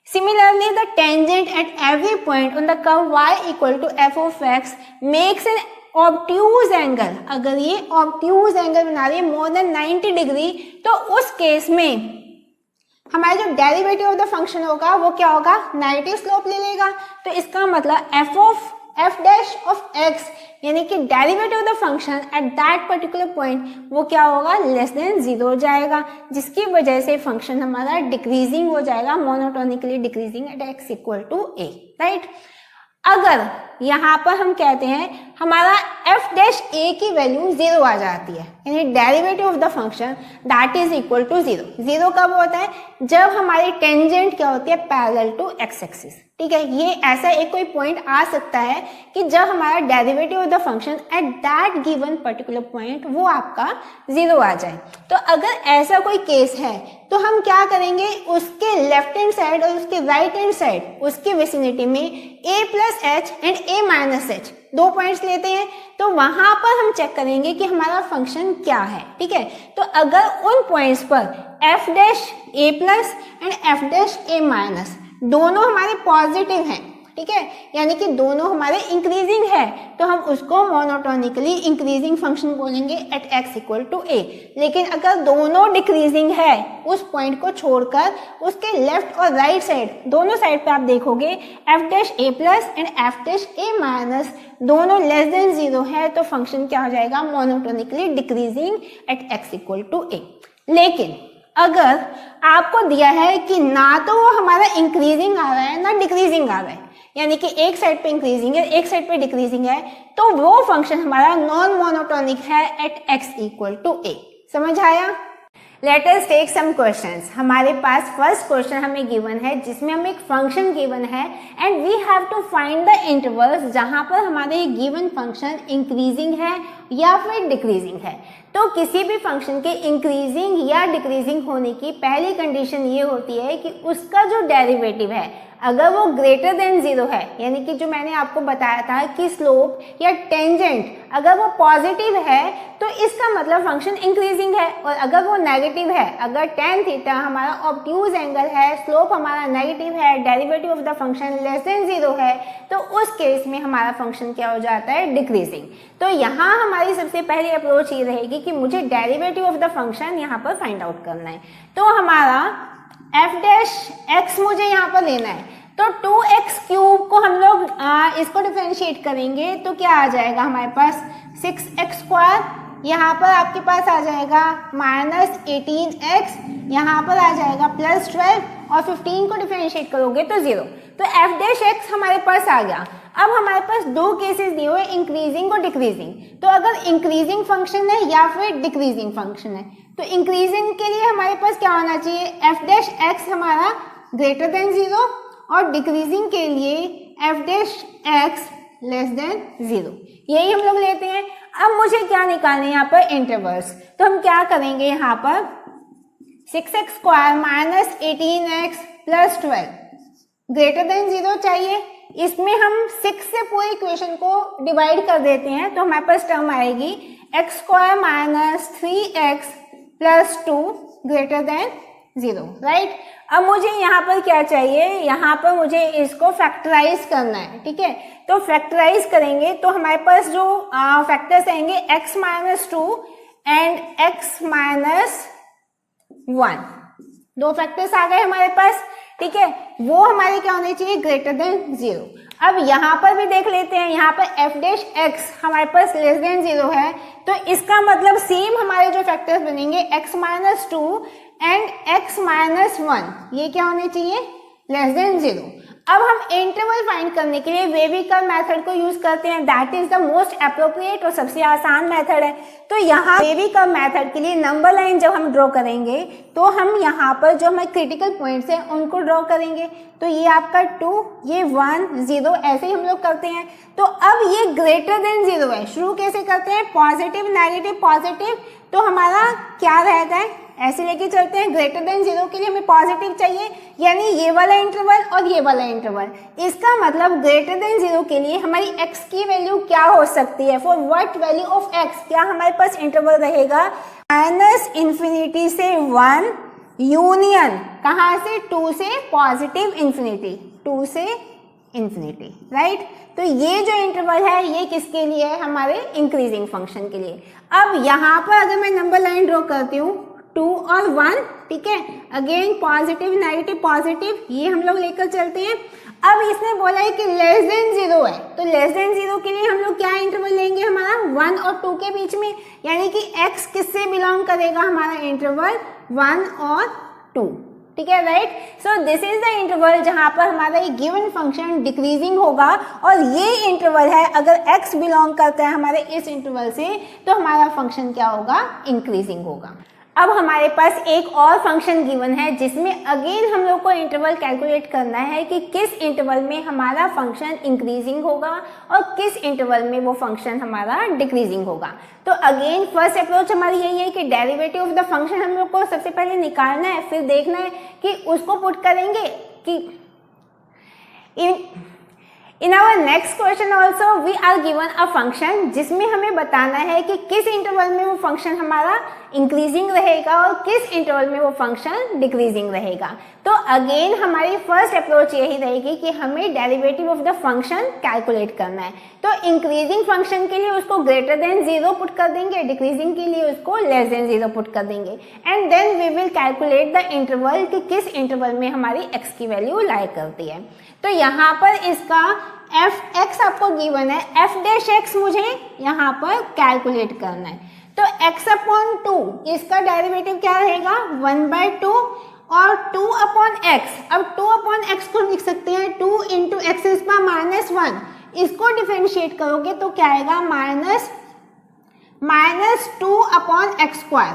Similarly, the tangent at every point on the curve y equal to f of x makes an obtuse angle. अगर ये obtuse angle बना रही है more than 90 डिग्री तो उस केस में हमारा जो डेरिवेटिव ऑफ द फंक्शन होगा वो क्या होगा, नेगेटिव स्लोप ले लेगा। तो इसका मतलब एफ डैश ऑफ एक्स यानी कि derivative of the function at that particular point वो क्या होगा, लेस देन जीरो हो जाएगा, जिसकी वजह से फंक्शन हमारा डिक्रीजिंग हो जाएगा, monotonically decreasing at x equal to a, right. अगर यहाँ पर हम कहते हैं हमारा एफ डैश ए की वैल्यू जीरो आ जाती है, यानी derivative of the function that is equal to zero. Zero कब होता है, जब हमारी टेंजेंट क्या होती है, पैरेलल टू एक्स एक्सिस, ठीक है। ये ऐसा एक कोई पॉइंट आ सकता है कि जब हमारा derivative of the function at that given particular point वो आपका जीरो आ जाए। तो अगर ऐसा कोई केस है तो हम क्या करेंगे, उसके लेफ्ट हैंड साइड और उसके राइट हैंड साइड उसके विसिनिटी में a plus H and a minus H दो पॉइंट्स लेते हैं। तो वहां पर हम चेक करेंगे कि हमारा फंक्शन क्या है, ठीक है। तो अगर उन पॉइंट्स पर f dash a plus and f dash a minus दोनों हमारे पॉजिटिव हैं, ठीक है, यानी कि दोनों हमारे इंक्रीजिंग है, तो हम उसको मोनोटोनिकली इंक्रीजिंग फंक्शन बोलेंगे eight x equal to A. लेकिन अगर दोनों डिक्रीजिंग है, उस पॉइंट को छोड़कर उसके लेफ्ट और राइट साइड दोनों साइड पे आप देखोगे F dash A plus and F dash A minus दोनों लेस देन जीरो है, तो फंक्शन क्या हो जाएगा, monotonically decreasing at x equal to A. लेकिन अगर आपको दिया है कि ना तो वो हमारा इंक्रीजिंग आ रहा है ना डिक्रीजिंग आ रहा है, यानी कि एक साइड पे इंक्रीजिंग है एक साइड पे डिक्रीजिंग है, तो वो फंक्शन हमारा नॉन मोनोटोनिक है at x equal to a. समझ आया? Let us take some questions. हमारे पास फर्स्ट क्वेश्चन हमें गिवन है जिसमें हमें एक फंक्शन गिवन है and we have to find the intervals जहां पर हमारे गिवन फंक्शन इंक्रीजिंग है या फिर डिक्रीजिंग है। तो किसी भी फंक्शन के इंक्रीजिंग या डिक्रीजिंग होने की पहली कंडीशन ये होती है कि उसका जो डेरिवेटिव है अगर वो ग्रेटर देन जीरो है, यानी कि जो मैंने आपको बताया था कि स्लोप या टेंजेंट अगर वो पॉजिटिव है तो इसका मतलब फंक्शन इंक्रीजिंग है, और अगर वो नेगेटिव है, अगर tan थीटा हमारा ऑब्ट्यूज एंगल है, स्लोप हमारा नेगेटिव है, derivative of the function less than zero है, तो उस केस में हमारा फंक्शन क्या हो जाता है, डिक्रीजिंग। तो यहाँ हमारी सबसे पहली अप्रोच ये रहेगी कि मुझे डेरिवेटिव ऑफ द फंक्शन यहाँ पर फाइंड आउट करना है। तो हमारा एफ डैश एक्स मुझे यहाँ पर लेना है, तो 2x क्यूब को हम लोग इसको डिफरेंशिएट करेंगे तो क्या आ जाएगा हमारे पास 6x स्क्वायर, यहाँ पर आपके पास आ जाएगा माइनस 18x, यहाँ पर आ जाएगा प्लस 12 और 15 को डिफरेंशिएट करोगे तो 0। तो एफ डैश एक्स हमारे पास आ गया। अब हमारे पास दो केसेस दिए हुए इंक्रीजिंग और डिक्रीजिंग, तो अगर इंक्रीजिंग फंक्शन है या फिर डिक्रीजिंग फंक्शन है तो इंक्रीजिंग के लिए हमारे पास क्या होना चाहिए, एफ डैश एक्स हमारा ग्रेटर देन जीरो, और डिक्रीजिंग के लिए F dash x less than zero, यही हम लोग लेते हैं। अब मुझे क्या निकालना है यहाँ पर, इंटरवल्स। तो हम क्या करेंगे यहाँ पर 6x square minus 18x plus 12 greater than zero चाहिए, इसमें हम 6 से पूरे इक्वेशन को डिवाइड कर देते हैं तो हमारे पास टर्म आएगी x square minus 3x plus 2 greater than 0, right. अब मुझे यहाँ पर क्या चाहिए, यहाँ पर मुझे इसको फैक्टराइज करना है, ठीक है। तो फैक्टराइज करेंगे तो हमारे पास जो फैक्टर्स आएंगे x minus 2 and x minus 1, दो फैक्टर्स आ गए हमारे पास, ठीक है। वो हमारे क्या होने चाहिए, ग्रेटर देन 0। अब यहाँ पर भी देख लेते हैं, यहाँ पर f डैश x हमारे पास लेस देन 0 है, तो इसका मतलब सेम हमारे जो फैक्टर्स बनेंगे x minus 2 and x minus 1, ये क्या होने चाहिए, लेस देन 0। अब हम इंटरवल फाइंड करने के लिए वेवी कर्व मेथड को यूज करते हैं, that is the most appropriate और सबसे आसान मेथड है। तो यहाँ वेवी कर्व मेथड के लिए नंबर लाइन जब हम ड्रॉ करेंगे तो हम यहाँ पर जो हमारे क्रिटिकल पॉइंट्स हैं उनको ड्रॉ करेंगे। तो ये आपका 2, ये 1, 0 ऐसे ही हम लोग करते हैं। तो अब ये ग्रेटर देन 0 है, शुरू कैसे करते हैं, पॉजिटिव नेगेटिव पॉजिटिव, तो हमारा क्या रहता है, ऐसे लेके चलते हैं। ग्रेटर देन 0 के लिए हमें पॉजिटिव चाहिए, यानी ये वाला इंटरवल और ये वाला इंटरवल। इसका मतलब ग्रेटर देन 0 के लिए हमारी x की वैल्यू क्या हो सकती है, for what value of x, क्या हमारे पास इंटरवल रहेगा, माइनस इन्फिनिटी से 1 यूनियन, कहाँ से, 2 से पॉजिटिव इन्फिनिटी, 2 से इन्फिनिटी, राइट। तो ये जो इंटरवल है ये किसके लिए है, हमारे इंक्रीजिंग फंक्शन के लिए। अब यहाँ पर अगर मैं नंबर लाइन ड्रॉ करती हूँ 2 और 1, ठीक है, अगेन पॉजिटिव नेगेटिव पॉजिटिव, ये हम लोग लेकर चलते हैं। अब इसने बोला है कि लेस देन 0 है, तो लेस देन 0 के लिए हम लोग क्या इंटरवल लेंगे, हमारा 1 और 2 के बीच में, यानी कि x किससे बिलोंग करेगा, हमारा इंटरवल 1 और 2, ठीक है, right. So this is the interval जहां पर हमारा ये गिवन फंक्शन डिक्रीजिंग होगा, और ये इंटरवल है अगर x बिलोंग करता है हमारे इस इंटरवल से तो हमारा फंक्शन क्या होगा, इंक्रीजिंग होगा। अब हमारे पास एक और फंक्शन गिवन है जिसमें अगेन हम लोग को इंटरवल कैलकुलेट करना है कि किस इंटरवल में हमारा फंक्शन इंक्रीजिंग होगा और किस इंटरवल में वो फंक्शन हमारा डिक्रीजिंग होगा। तो अगेन फर्स्ट अप्रोच हमारी यही है कि डेरिवेटिव ऑफ द फंक्शन हम लोग को सबसे पहले निकालना है, फिर देखना है कि उसको पुट करेंगे कि in our next question also we are given a function जिसमें हमें बताना है कि किस इंटरवल में वो फंक्शन हमारा इंक्रीजिंग रहेगा और किस इंटरवल में वो फंक्शन डिक्रीजिंग रहेगा। तो अगेन हमारी फर्स्ट अप्रोच यही रहेगी कि हमें derivative of the function calculate करना है। तो इंक्रीजिंग फंक्शन के लिए उसको ग्रेटर देन 0 पुट कर देंगे, डिक्रीजिंग के लिए उसको लेस देन 0 पुट कर देंगे, and then we will calculate the interval कि किस इंटरवल में हमारी x की वैल्यू लाई करती है। तो यहाँ पर इसका f(x) आपको गिवन है, f डैश x मुझे यहाँ पर कैलकुलेट करना है। तो x अपॉन 2 इसका डेरिवेटिव क्या रहेगा, 1/2 और 2 अपॉन x। अब 2 अपॉन x को लिख सकते हैं 2 इंटू एक्स इज पावर -1, इसको डिफरेंशिएट करोगे तो क्या आएगा, minus 2 upon x square,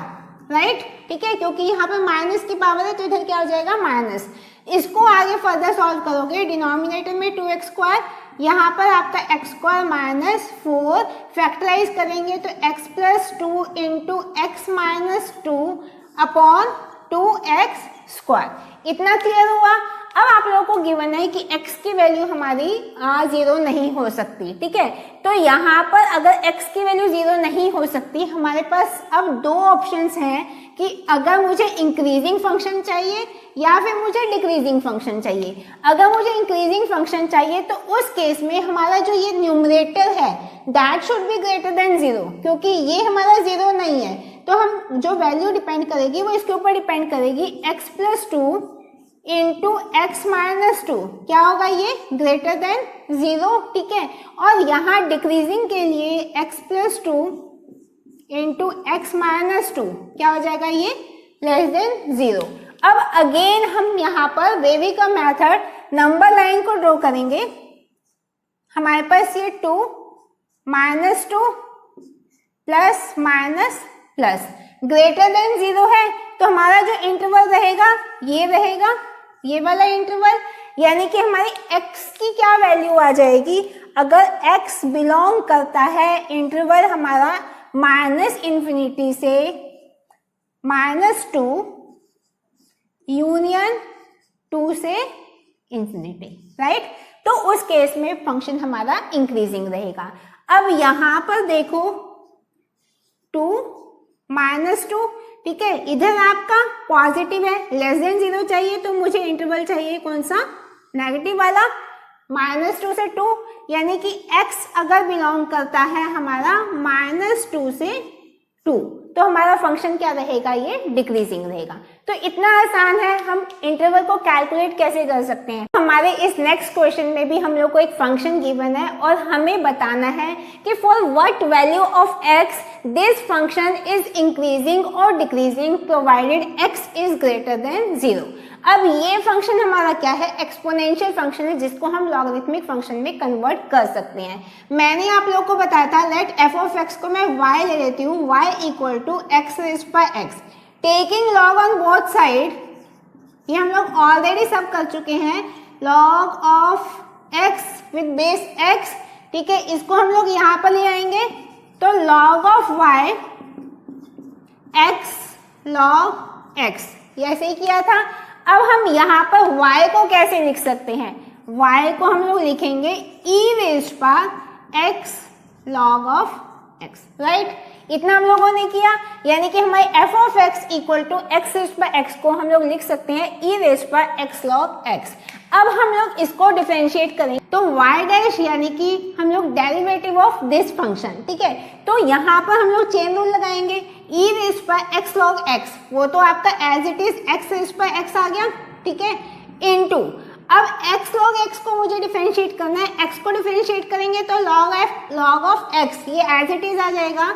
right, ठीक है, क्योंकि यहाँ पर माइनस की पावर है तो इधर क्या हो जाएगा, माइनस। इसको आगे फर्दर सॉल्व करोगे, डिनोमिनेटर में 2x स्क्वायर, यहाँ पर आपका x स्क्वायर -4, फैक्टराइज करेंगे तो x plus 2 into x minus 2 upon 2x square. इतना क्लियर हुआ। अब आप लोगों को गिवन है कि x की वैल्यू हमारी 0 नहीं हो सकती, ठीक है। तो यहाँ पर अगर x की वैल्यू 0 नहीं हो सकती, हमारे पास अब दो ऑप्शंस हैं कि अगर मुझे इंक्रीजिंग फंक्शन चाहिए या फिर मुझे डिक्रीजिंग फंक्शन चाहिए। अगर मुझे इंक्रीजिंग फंक्शन चाहिए तो उस केस में हमारा जो ये न्यूमरेटर है that should be greater than 0, क्योंकि ये हमारा 0 नहीं है। तो हम जो वैल्यू डिपेंड करेगी वो इसके ऊपर डिपेंड करेगी, x plus 2 into x minus 2 क्या होगा, ये ग्रेटर देन 0, ठीक है। और यहाँ डिक्रीजिंग के लिए x plus 2 into x minus 2 क्या हो जाएगा, ये लेस देन 0। अब अगेन हम यहाँ पर वेवी का मेथड नंबर लाइन को ड्रॉ करेंगे। हमारे पास ये 2 -2 plus minus plus greater than 0 है, तो हमारा जो इंटरवल रहेगा ये रहेगा, ये वाला इंटरवल, यानी कि हमारी x की क्या वैल्यू आ जाएगी, अगर x बिलोंग करता है इंटरवल हमारा -∞ से -2 यूनियन 2 से इन्फिनिटी, राइट। तो उस केस में फंक्शन हमारा इंक्रीजिंग रहेगा। अब यहाँ पर देखो 2 -2, ठीक है, इधर आपका पॉजिटिव है, लेस देन 0 चाहिए, तो मुझे इंटरवल चाहिए कौन सा, नेगेटिव वाला, -2 से 2, यानी कि x अगर बिलोंग करता है हमारा -2 से 2, तो हमारा फंक्शन क्या रहेगा, ये डिक्रीजिंग रहेगा। तो इतना आसान है, हम इंटरवल को कैलकुलेट कैसे कर सकते हैं। हमारे इस नेक्स्ट क्वेश्चन में भी हम लोग को एक फंक्शन गिवन है और हमें बताना है कि for what value of x this function is increasing और decreasing provided x is greater than 0। अब ये फंक्शन हमारा क्या है, एक्सपोनेंशियल फंक्शन है, जिसको हम लॉगरिथमिक फंक्शन में कन्वर्ट कर सकते हैं। मैंने आप लोगों को बताया था, लेट f ऑफ x को मैं y ले लेती हूँ, y equal to x raised by x, taking log on both side, ये हम लोग ऑलरेडी सब कर चुके हैं, log of x with base x, ठीक है, इसको हम लोग यहाँ पर ले आएंगे, तो log of y x log x, ये ऐसे ही किया था। अब हम यहाँ पर y को कैसे लिख सकते हैं, y को हम लोग लिखेंगे e raised power x log of x, right, इतना हम लोगों ने किया, यानी कि हमारे f of x equal to x raised by x को हम लोग लिख सकते हैं e raised by x log x। अब हम लोग इसको डिफरेंशिएट करेंगे, तो y डैश यानी कि हम लोग डेरिवेटिव ऑफ दिस फंक्शन, ठीक है, तो यहाँ पर हम लोग चेन रूल लगाएंगे, e raised by x log x, वो तो आपका as it is x raised by x आ गया, ठीक है, इनटू अब x log x को मुझे डिफरेंशिएट करना है, x को डिफरेंशिएट करेंगे तो log ऑफ x, ये एज इट इज आ जाएगा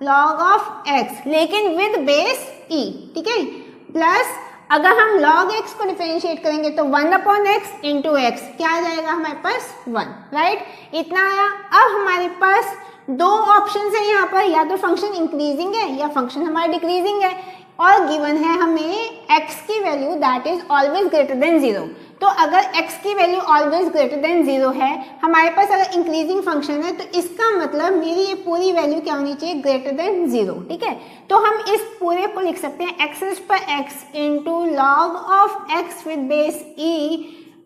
log ऑफ x, लेकिन विद बेस e, ठीक है, प्लस अगर हम log x को डिफरेंशिएट करेंगे तो 1/x इंटू x, क्या आ जाएगा हमारे पास 1, राइट, इतना आया। अब हमारे पास दो ऑप्शन है यहाँ पर, या तो फंक्शन इंक्रीजिंग है या फंक्शन हमारा डिक्रीजिंग है, और गिवन है हमें x की value that is always greater than 0। तो अगर x की वैल्यू ऑलवेज ग्रेटर देन 0 है, हमारे पास अगर इंक्रीजिंग फंक्शन है, तो इसका मतलब मेरी ये पूरी वैल्यू क्या होनी चाहिए, ग्रेटर देन 0, ठीक है। तो हम इस पूरे को लिख सकते हैं x raised by x into log of x with base e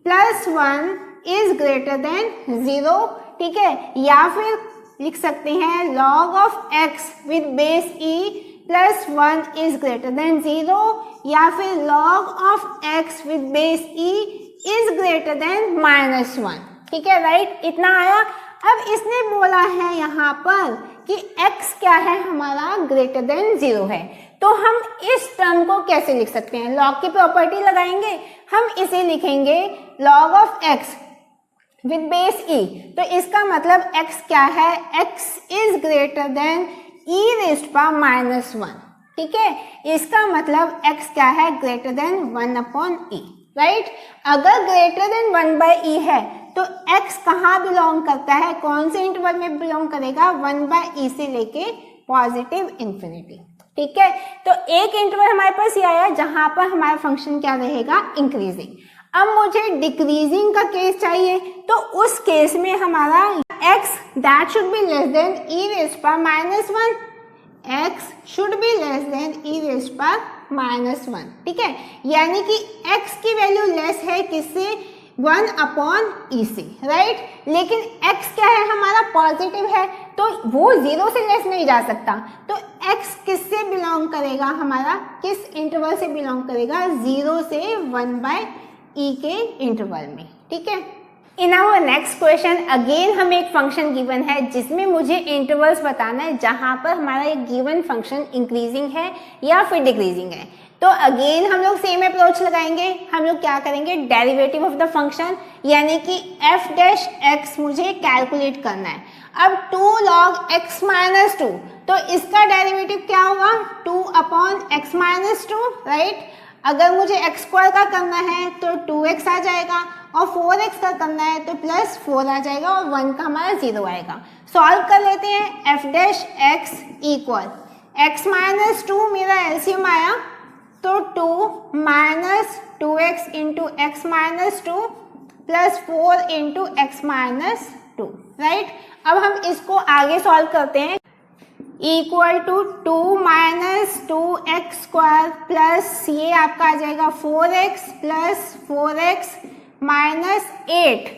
plus 1 is greater than 0, ठीक है, या फिर लिख सकते हैं log of x with base e plus 1 is greater than 0, या फिर log of x with base e is greater than -1, ठीक है, राइट, इतना आया। अब इसने बोला है यहाँ पर कि x क्या है हमारा, ग्रेटर देन 0 है, तो हम इस टर्म को कैसे लिख सकते हैं, log की प्रॉपर्टी लगाएंगे, हम इसे लिखेंगे log of x with base e, तो इसका मतलब x क्या है, x is greater then e raised power -1, ठीक है, इसका मतलब x क्या है, ग्रेटर देन 1/e, राइट। अगर ग्रेटर देन 1/e है तो x कहाँ बिलोंग करता है, कौन से इंटरवल में बिलोंग करेगा, 1/e से लेके पॉजिटिव इंफिनिटी, ठीक है। तो एक इंटरवल हमारे पास ये आया जहां पर हमारा फंक्शन क्या रहेगा, इंक्रीजिंग। अब मुझे डिक्रीजिंग का केस चाहिए, तो उस केस में हमारा x that should be less than e raised power -1, x should be less than e raised power -1, ठीक है, यानी कि x की वैल्यू लेस है किससे, 1/e से, राइट, लेकिन x क्या है हमारा, पॉजिटिव है, तो वो 0 से लेस नहीं जा सकता, तो x किससे बिलोंग करेगा हमारा, किस इंटरवल से बिलोंग करेगा, 0 से 1/e के इंटरवल में, ठीक है। In our next question again हमें एक फंक्शन गिवन है जिसमें मुझे इंटरवल्स बताना है जहां पर हमारा एक गिवन फंक्शन इंक्रीजिंग है या फिर डिक्रीजिंग है। तो अगेन हम लोग सेम अप्रोच लगाएंगे, हम लोग क्या करेंगे, डेरिवेटिव ऑफ द फंक्शन, यानी कि f डैश x मुझे कैलकुलेट करना है। अब 2 log x - 2, तो इसका डेरिवेटिव क्या होगा, 2/x - 2, राइट। अगर मुझे x स्क्वायर का करना है तो 2x आ जाएगा, और 4x का करना है तो +4 आ जाएगा, और 1 का हमारा 0 आएगा। सॉल्व कर लेते हैं, f dash x equal x - 2 मेरा एलसीएम आया, तो 2 - 2x into x - 2 plus 4 into x - 2, right. अब हम इसको आगे सॉल्व करते हैं, equal to 2 - 2x square plus ये आपका आ जाएगा 4x plus 4x -8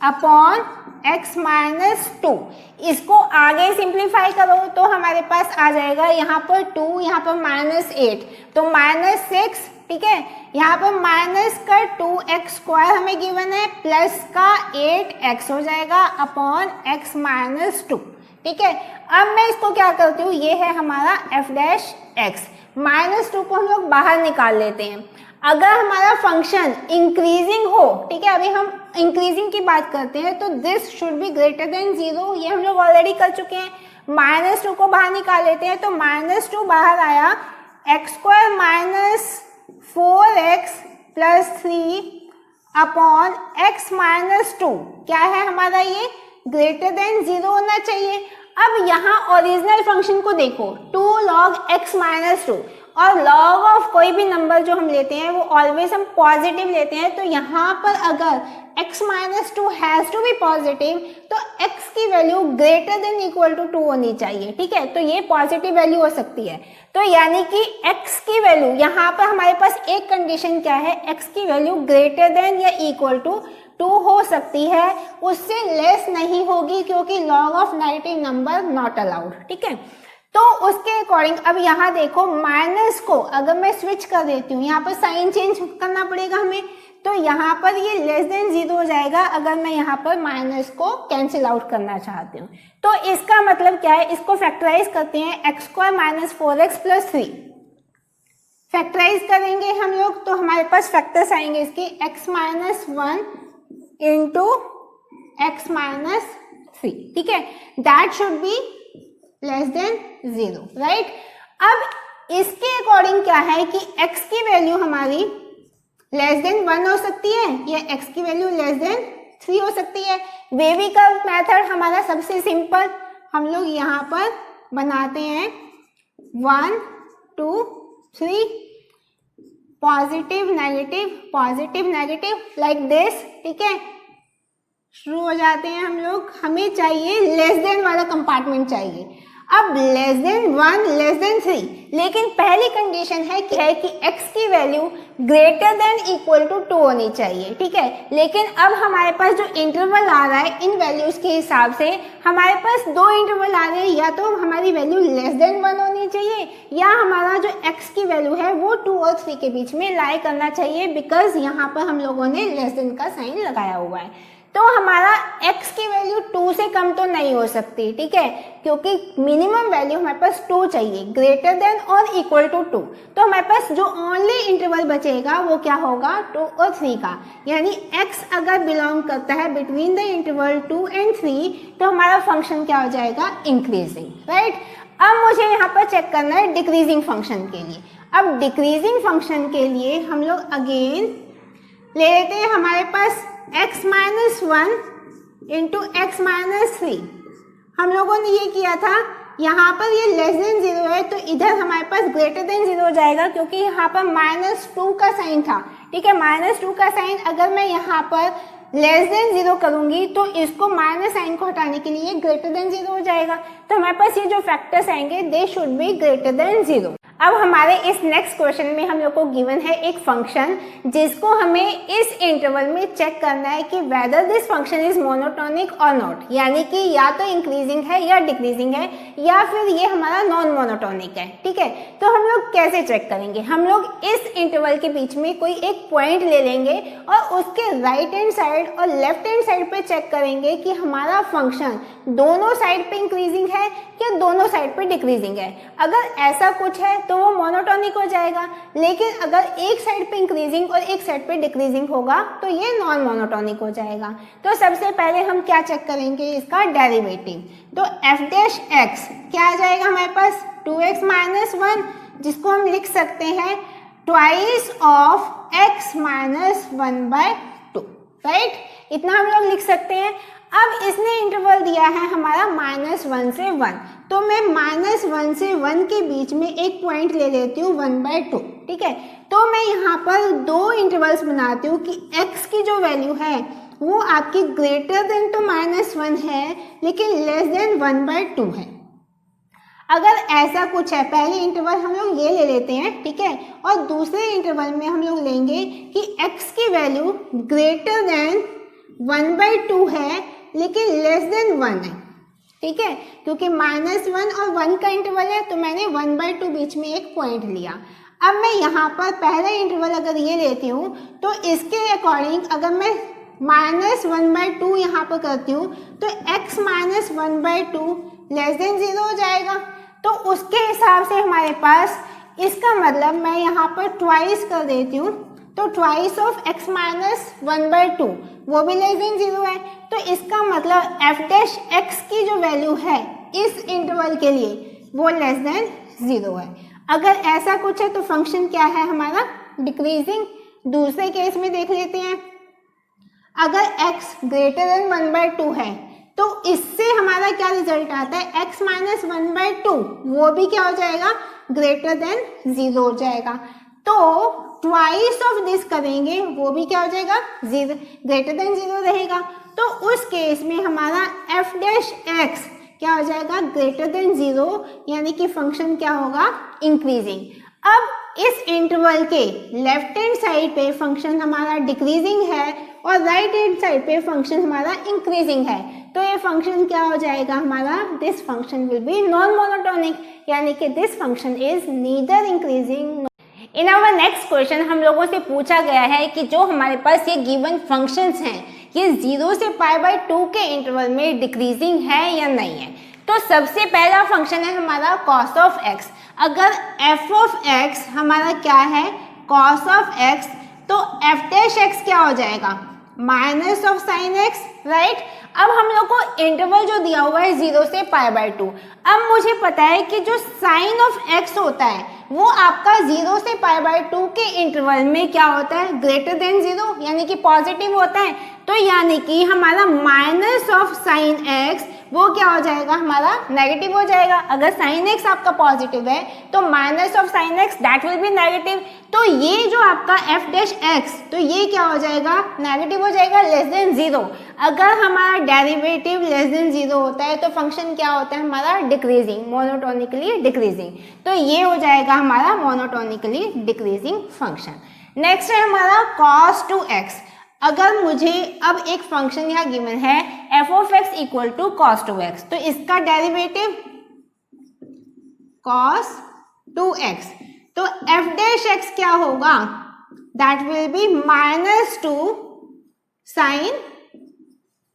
upon x minus 2। इसको आगे सिंप्लीफाई करो तो हमारे पास आ जाएगा यहाँ पर 2, यहाँ पर -8 तो -6, ठीक है। यहाँ पर माइनस का 2x स्क्वायर हमें गिवन है प्लस का 8x हो जाएगा अपॉन x माइनस 2, ठीक है। अब मैं इसको क्या करती हूँ, ये है हमारा f डैश x, -2 को हम लोग बाहर निकाल लेते हैं। अगर हमारा फंक्शन इंक्रीजिंग हो, ठीक है, अभी हम इंक्रीजिंग की बात करते हैं, तो this should be greater than 0, ये हम लोग ऑलरेडी कर चुके हैं। -2 को बाहर निकाल लेते हैं तो -2 बाहर आया, x square minus 4x plus 3 upon x minus 2, क्या है हमारा, ये ग्रेटर देन 0 होना चाहिए। अब यहाँ ओरिजिनल फंक्शन को देखो, 2 log x माइनस 2, और लॉग ऑफ कोई भी नंबर जो हम लेते हैं वो ऑलवेज हम पॉजिटिव लेते हैं, तो यहाँ पर अगर x minus 2 has to be positive तो x की value greater than equal to 2 होनी चाहिए, ठीक है। तो ये पॉजिटिव वैल्यू हो सकती है, तो यानी कि x की वैल्यू, यहाँ पर हमारे पास एक कंडीशन क्या है, x की वैल्यू ग्रेटर देन या इक्वल टू 2 हो सकती है, उससे लेस नहीं होगी, क्योंकि log of negative number not allowed, ठीक है। तो उसके अकॉर्डिंग अब यहाँ देखो, माइनस को अगर मैं स्विच कर देती हूँ, यहाँ पर साइन चेंज करना पड़ेगा हमें, तो यहाँ पर ये लेस देन 0 हो जाएगा अगर मैं यहाँ पर माइनस को कैंसिल आउट करना चाहती हूँ। तो इसका मतलब क्या है, इसको फैक्टराइज करते हैं, x square minus 4x plus 3 factorise करेंगे हम लोग, तो हमारे पास फैक्टर्स आएंगे इसके, x minus 1 into x minus 3, ठीक है, that should be less than 0, right. अब इसके अकॉर्डिंग क्या है कि x की वैल्यू हमारी लेस देन 1 हो सकती है या x की वैल्यू लेस देन 3 हो सकती है। वेवी कर्व मेथड हमारा सबसे सिंपल, हम लोग यहाँ पर बनाते हैं 1 2 3 पॉजिटिव नेगेटिव लाइक दिस, ठीक है। शुरू हो जाते हैं हम लोग, हमें चाहिए लेस देन वाला कंपार्टमेंट चाहिए। अब लेस देन 1 लेस देन 3, लेकिन पहली कंडीशन है कि x की value greater than equal to 2 होनी चाहिए, ठीक है। लेकिन अब हमारे पास जो इंटरवल आ रहा है इन वैल्यूज के हिसाब से हमारे पास 2 इंटरवल आ रहे हैं, या तो हमारी वैल्यू लेस देन 1 होनी चाहिए या हमारा जो x की वैल्यू है वो 2 और 3 के बीच में लाई करना चाहिए, बिकॉज यहाँ पर हम लोगों ने लेस देन का साइन लगाया हुआ है। तो हमारा x की वैल्यू 2 से कम तो नहीं हो सकती, ठीक है, क्योंकि मिनिमम वैल्यू हमारे पास 2 चाहिए, ग्रेटर देन और इक्वल टू 2। तो हमारे पास जो ओनली इंटरवल बचेगा वो क्या होगा, 2 और 3 का, यानी x अगर बिलोंग करता है बिटवीन द इंटरवल 2 एंड 3 तो हमारा फंक्शन क्या हो जाएगा, इंक्रीजिंग, राइट। अब मुझे यहाँ पर चेक करना है डिक्रीजिंग फंक्शन के लिए। अब डिक्रीजिंग फंक्शन के लिए हम लोग अगेन ले लेते हैं, हमारे पास x minus 1 into x minus 3, हम लोगों ने ये किया था, यहाँ पर ये लेस देन 0 है तो इधर हमारे पास ग्रेटर देन 0 हो जाएगा, क्योंकि यहाँ पर -2 का साइन था, ठीक है। -2 का साइन अगर मैं यहाँ पर लेस देन 0 करूंगी तो इसको माइनस साइन को हटाने के लिए ग्रेटर देन 0 हो जाएगा। तो हमारे पास ये जो फैक्टर्स आएंगे they should be greater than 0। अब हमारे इस नेक्स्ट क्वेश्चन में हम लोग को गिवन है एक फंक्शन जिसको हमें इस इंटरवल में चेक करना है कि whether this function is monotonic और नॉट, यानी कि या तो इंक्रीजिंग है या डिक्रीजिंग है या फिर ये हमारा नॉन मोनोटोनिक है, ठीक है। तो हम लोग कैसे चेक करेंगे, हम लोग इस इंटरवल के बीच में कोई एक पॉइंट ले लेंगे और उसके राइट हैंड साइड और लेफ्ट हैंड साइड पे चेक करेंगे कि हमारा फंक्शन दोनों साइड पे इंक्रीजिंग है या दोनों साइड पे डिक्रीजिंग है। अगर ऐसा कुछ है तो वो मोनोटोनिक हो जाएगा, लेकिन अगर एक साइड पे इंक्रीजिंग और एक साइड पे डिक्रीजिंग होगा तो ये नॉन मोनोटोनिक हो जाएगा। तो सबसे पहले हम क्या चेक करेंगे, इसका डेरिवेटिव। तो f डैश x क्या आ जाएगा हमारे पास, 2x माइनस 1, जिसको हम लिख सकते हैं twice of x minus 1/2, right. इतना हम लोग लिख सकते हैं। अब इसने इंटरवल दिया है हमारा -1 से 1, तो मैं -1 से 1 के बीच में एक पॉइंट ले लेती हूँ 1/2, ठीक है। तो मैं यहाँ पर 2 इंटरवल्स बनाती हूँ कि x की जो वैल्यू है वो आपकी ग्रेटर देन तो -1 है लेकिन लेस देन 1/2 है। अगर ऐसा कुछ है, पहले इंटरवल हम लोग ये ले लेते हैं, ठीक है, और दूसरे इंटरवल में हम लोग लेंगे कि x की वैल्यू ग्रेटर देन 1/2 है लेकिन लेस देन 1 है, ठीक है, क्योंकि -1 और 1 का इंटरवल है तो मैंने 1/2 बीच में एक पॉइंट लिया। अब मैं यहाँ पर पहला इंटरवल अगर ये लेती हूँ तो इसके अकॉर्डिंग अगर मैं -1/2 यहाँ पर करती हूँ तो x -1/2 लेस देन 0 हो जाएगा। तो उसके हिसाब से हमारे पास, इसका मतलब मैं यहाँ पर ट्वाइस कर देती हूँ, तो ट्वाइस ऑफ x -1/2 वो भी लेस देन 0 है। तो इसका मतलब f' की जो वैल्यू है इस इंटरवल के लिए वो लेस देन 0 है। अगर ऐसा कुछ है तो फंक्शन क्या है हमारा, डिक्रीजिंग। दूसरे केस में देख लेते हैं, अगर x ग्रेटर देन 1/2 है तो इससे हमारा क्या रिजल्ट आता है, x -1/2 वो भी क्या हो जाएगा, ग्रेटर देन 0 हो जाएगा। तो ट्वाइस ऑफ दिस करेंगे वो भी क्या हो जाएगा, ग्रेटर देन 0 रहेगा। तो उस केस में हमारा f' क्या हो जाएगा, ग्रेटर देन 0, यानी कि फंक्शन क्या होगा, इंक्रीजिंग। अब इस इंटरवल के लेफ्ट हैंड साइड पे फंक्शन हमारा डिक्रीजिंग है और राइट हैंड साइड पे फंक्शन हमारा इंक्रीजिंग है। तो ये फंक्शन क्या हो जाएगा हमारा, this function will be non monotonic, यानी कि this function is neither increasing. In our next question हम लोगों से पूछा गया है कि जो हमारे पास ये गिवन फंक्शंस हैं ये 0 से π/2 के इंटरवल में डिक्रीजिंग है या नहीं है। तो सबसे पहला फंक्शन है हमारा cos ऑफ x। अगर f ऑफ x हमारा क्या है, cos ऑफ x, तो f' क्या हो जाएगा, minus of sine x, right. अब हम लोग को इंटरवल जो दिया हुआ है 0 से π/2। अब मुझे पता है कि जो साइन ऑफ x होता है वो आपका 0 से π/2 के इंटरवल में क्या होता है, ग्रेटर देन 0, यानी कि पॉजिटिव होता है। तो यानी कि हमारा माइनस ऑफ साइन x वो क्या हो जाएगा, हमारा नेगेटिव हो जाएगा। अगर साइन x आपका पॉजिटिव है तो minus of sine x that will be negative. तो ये जो आपका f' तो ये क्या हो जाएगा, नेगेटिव हो जाएगा, लेस देन 0। अगर हमारा डेरिवेटिव लेस देन 0 होता है तो फंक्शन क्या होता है हमारा, डिक्रीजिंग, मोनोटोनिकली डिक्रीजिंग। तो ये हो जाएगा हमारा मोनोटोनिकली डिक्रीजिंग फंक्शन। नेक्स्ट है हमारा cos 2x। अगर मुझे अब एक फंक्शन यहाँ गिवन है f of x equal to cos 2x, तो इसका डेरिवेटिव cos 2x, तो f' क्या होगा, that will be -2 sin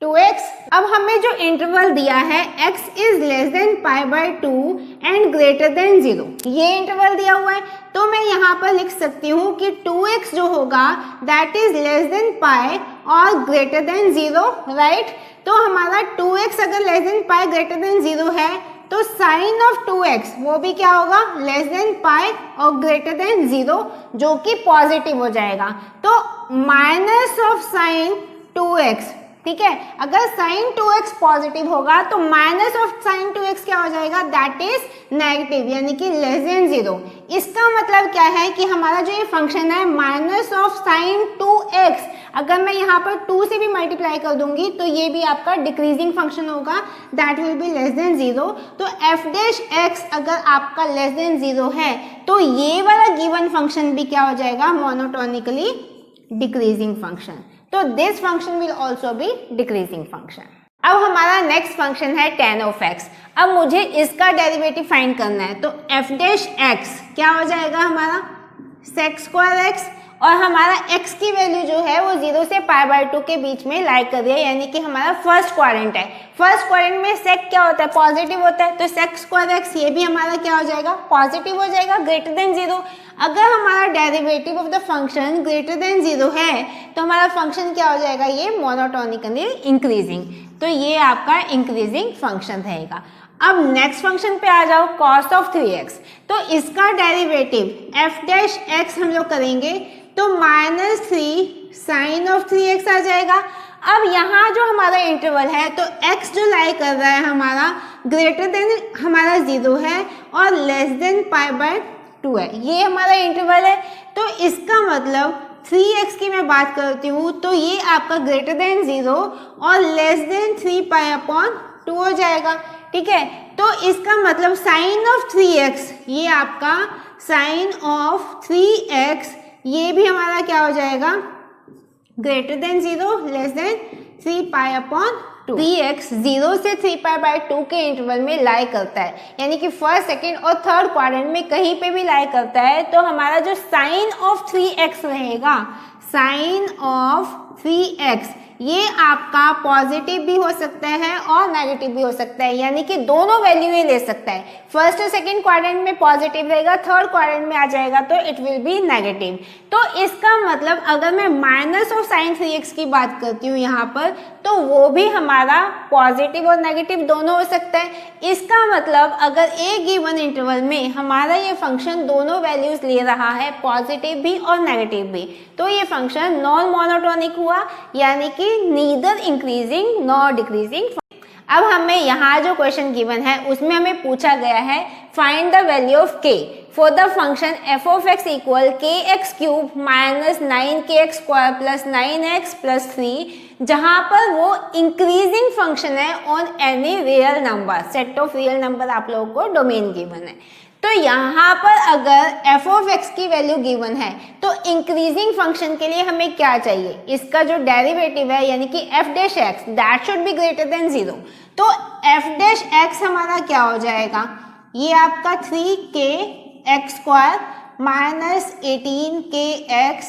2x। अब हमें जो इंटरवल दिया है x is less than π/2 and greater than 0, ये इंटरवल दिया हुआ है। तो मैं यहाँ पर लिख सकती हूँ कि 2x जो होगा that is less than pi और ग्रेटर देन 0, राइट। तो हमारा 2x अगर less than pi greater than 0 है तो साइन ऑफ 2x वो भी क्या होगा, लेस देन पाई और ग्रेटर देन 0, जो कि पॉजिटिव हो जाएगा। तो माइनस ऑफ साइन 2x, ठीक है, अगर साइन 2x पॉजिटिव होगा तो माइनस ऑफ साइन 2x क्या हो जाएगा, दैट इज नेगेटिव, यानी कि लेस देन 0। इसका मतलब क्या है कि हमारा जो ये फंक्शन है माइनस ऑफ साइन 2x, अगर मैं यहाँ पर 2 से भी मल्टीप्लाई कर दूंगी तो ये भी आपका डिक्रीजिंग फंक्शन होगा, that will be less than 0। तो f' अगर आपका लेस देन 0 है तो ये वाला गिवन फंक्शन भी क्या हो जाएगा, मोनोटोनिकली डिक्रीजिंग फंक्शन। तो this function will also be decreasing function. अब हमारा नेक्स्ट फंक्शन है tan ऑफ x। अब मुझे इसका डेरिवेटिव फाइंड करना है, तो f' क्या हो जाएगा हमारा, sec² x, और हमारा x की वैल्यू जो है वो 0 से π/2 के बीच में लाई कर रही है, यानी कि हमारा फर्स्ट क्वाड्रेंट है। फर्स्ट क्वाड्रेंट में sec क्या होता है, पॉजिटिव होता है, तो sec² x ये भी हमारा क्या हो जाएगा, पॉजिटिव हो जाएगा, ग्रेटर देन 0। अगर हमारा derivative of the function greater than 0 है तो हमारा फंक्शन क्या हो जाएगा, ये मोनोटोनिकली इंक्रीजिंग। तो ये आपका इंक्रीजिंग फंक्शन रहेगा। अब नेक्स्ट फंक्शन पे आ जाओ, cos ऑफ 3x। तो इसका डेरिवेटिव f' हम लोग करेंगे तो -3 sin ऑफ 3x आ जाएगा। अब यहाँ जो हमारा इंटरवल है तो x जो लाई कर रहा है हमारा ग्रेटर देन हमारा 0 है और लेस देन π/2 है, ये हमारा इंटरवल है। तो इसका मतलब 3x की मैं बात करती हूँ तो ये आपका ग्रेटर देन 0 और लेस देन 3π/2 हो जाएगा, ठीक है। तो इसका मतलब साइन ऑफ 3x, ये आपका साइन ऑफ 3x ये भी हमारा क्या हो जाएगा, greater than 0 less than 3π/2। 3x 0 से 3π/2 के इंटरवल में लाई करता है, यानी कि फर्स्ट, सेकेंड और थर्ड क्वाड्रेंट में कहीं पे भी लाई करता है, तो हमारा जो साइन ऑफ 3x रहेगा, साइन ऑफ 3x ये आपका पॉजिटिव भी हो सकता है और नेगेटिव भी हो सकता है, यानी कि दोनों वैल्यू ये ले सकता है। फर्स्ट और सेकंड क्वाड्रेंट में पॉजिटिव रहेगा, थर्ड क्वाड्रेंट में आ जाएगा तो इट विल बी नेगेटिव। तो इसका मतलब अगर मैं माइनस ऑफ साइन 3x की बात करती हूँ यहाँ पर, तो वो भी हमारा पॉजिटिव और नेगेटिव दोनों हो सकता है। इसका मतलब अगर एक गिवन इंटरवल में हमारा ये फंक्शन दोनों वैल्यूज ले रहा है, पॉजिटिव भी और नेगेटिव भी, तो ये फंक्शन नॉन मोनोटोनिक हुआ, यानी कि नीदर इंक्रीजिंग नॉर डिक्रीजिंग। अब हमें यहाँ जो क्वेश्चन गिवन है उसमें हमें पूछा गया है find the value of k for the function f of x equal kx cube minus 9kx square plus 9x plus 3, जहाँ पर वो इंक्रीजिंग फंक्शन है on any real number, set of real number आप लोगों को डोमेन गिवन है। तो यहाँ पर अगर f of x की वैल्यू गिवन है तो इंक्रीजिंग फंक्शन के लिए हमें क्या चाहिए, इसका जो डेरिवेटिव है यानी कि f dash x that should be greater than 0। तो f डैश x हमारा क्या हो जाएगा, ये आपका 3kx square minus 18kx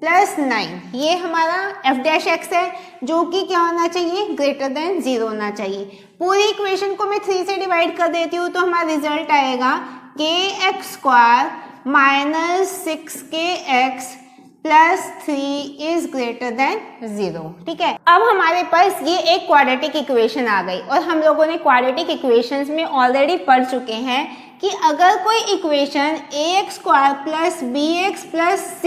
plus 9, ये हमारा f डैश x है जो कि क्या होना चाहिए, ग्रेटर देन 0 होना चाहिए। पूरी इक्वेशन को मैं 3 से डिवाइड कर देती हूँ तो हमारा रिजल्ट आएगा kx square minus 6kx plus 3 is greater than 0। ठीक है, अब हमारे पास ये एक क्वाड्रेटिक इक्वेशन आ गई और हम लोगों ने क्वाड्रेटिक इक्वेशंस में ऑलरेडी पढ़ चुके हैं कि अगर कोई equation ax square plus bx plus c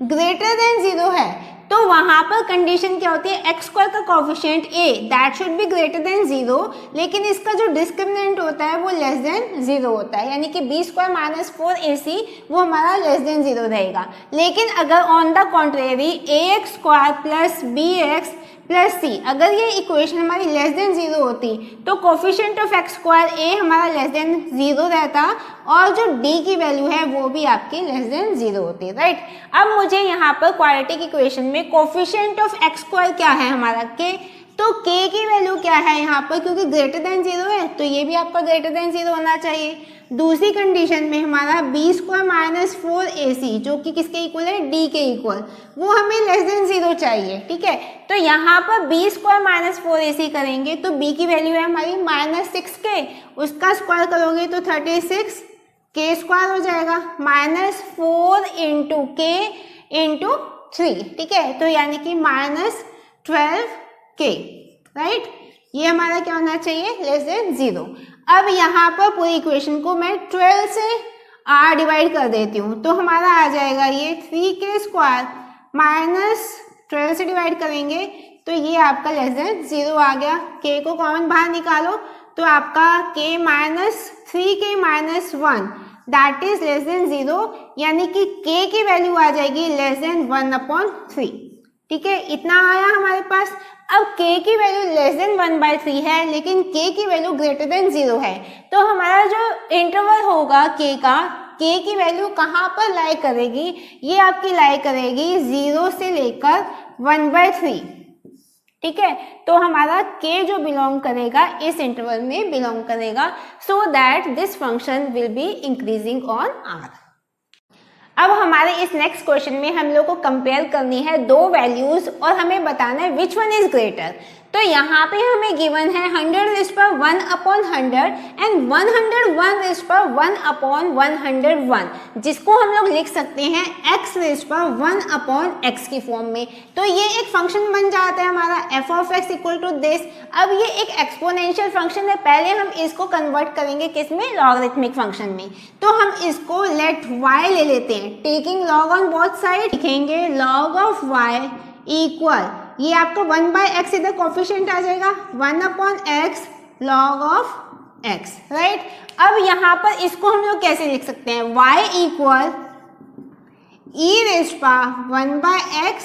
greater than 0 है तो वहां पर कंडीशन क्या होती है, x स्क्वायर का coefficient a that should be greater than 0, लेकिन इसका जो डिस्क्रिमिनेंट होता है वो लेस देन 0 होता है, यानी कि b स्क्वायर माइनस 4ac वो हमारा लेस देन 0 रहेगा। लेकिन अगर on the contrary ax square plus bx plus C, अगर ये इक्वेशन हमारी लेस देन 0 होती तो coefficient of x square a हमारा लेस देन 0 रहता और जो d की वैल्यू है वो भी आपकी लेस देन 0 होती, राइट। अब मुझे यहाँ पर क्वाड्रेटिक इक्वेशन में कोफिशिएंट ऑफ x स्क्वायर क्या है हमारा k, तो k की वैल्यू क्या है यहाँ पर, क्योंकि ग्रेटर देन 0 है तो ये भी आपका ग्रेटर देन 0 होना चाहिए। दूसरी कंडीशन में हमारा b स्क्वायर माइनस 4ac जो कि किसके इक्वल है, d के इक्वल, वो हमें लेस देन 0 चाहिए। ठीक है, तो यहाँ पर b स्क्वायर माइनस 4ac करेंगे तो b की वैल्यू है हमारी माइनस 6k, उसका स्क्वायर करोगे तो 36 k स्क्वायर हो जाएगा माइनस 4 इंटू k इंटू 3। ठीक है, तो यानी कि माइनस 12k, राइट। ये हमारा क्या होना चाहिए, लेस देन 0। अब यहाँ पर पूरी इक्वेशन को मैं 12 से r डिवाइड कर देती हूँ तो हमारा आ जाएगा ये 3k स्क्वायर माइनस 12 से डिवाइड करेंगे तो ये आपका लेस देन 0 आ गया। k को कॉमन बाहर निकालो तो आपका k minus 3k minus 1 that is less than 0, यानी कि k की वैल्यू आ जाएगी लेस देन 1/3। ठीक है, इतना आया हमारे पास। अब k की वैल्यू लेस देन 1/3 है लेकिन k की वैल्यू ग्रेटर देन 0 है, तो हमारा जो इंटरवल होगा k का, k की वैल्यू कहाँ पर लाई करेगी, ये आपकी लाई करेगी 0 से लेकर 1/3। ठीक है, तो हमारा k जो बिलोंग करेगा इस इंटरवल में बिलोंग करेगा, so that this function will be increasing on r। अब हमारे इस नेक्स्ट क्वेश्चन में हम लोग को कंपेयर करनी है दो वैल्यूज और हमें बताना है विच वन इज ग्रेटर। तो यहाँ पे हमें गिवन है 100⁻1/100 एंड 101/101, जिसको हम लोग लिख सकते हैं x⁻1/x की फॉर्म में। तो ये एक फंक्शन बन जाता है हमारा f of x equal to this. अब ये एक एक्सपोनेंशियल फंक्शन है, पहले हम इसको कन्वर्ट करेंगे किसमें, लॉगरिथमिक फंक्शन में। तो हम इसको लेट y ले लेते हैं, taking log on both side, लिखेंगे log ऑफ y इक्वल, ये आपका 1/x इधर कोफिशिएंट आ जाएगा, 1/x log of x, right. अब यहाँ पर इसको हम लोग कैसे लिख सकते हैं, y equal e⁻1/x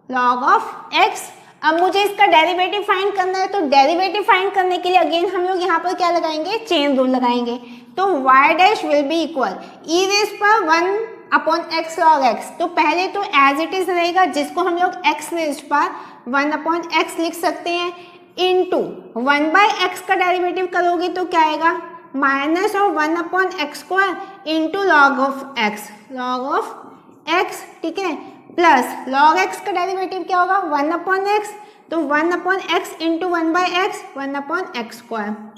log of x। अब मुझे इसका डेरिवेटिव फाइंड करना है, तो डेरिवेटिव फाइंड करने के लिए अगेन हम लोग यहाँ पर क्या लगाएंगे, चेन रूल लगाएंगे। तो y dash will be equal e⁻1 upon x log x, तो पहले तो एज इट इज रहेगा जिसको हम लोग एक्स रेज्ड पर 1 अपॉन एक्स लिख सकते हैं, इनटू 1 बाय एक्स का डेरिवेटिव करोगे तो क्या आएगा minus of 1 upon x square into log of x, log of x, ठीक है, प्लस लॉग एक्स का डेरिवेटिव क्या होगा 1 अपॉन एक्स, तो 1 upon x into 1 by x 1 upon x square.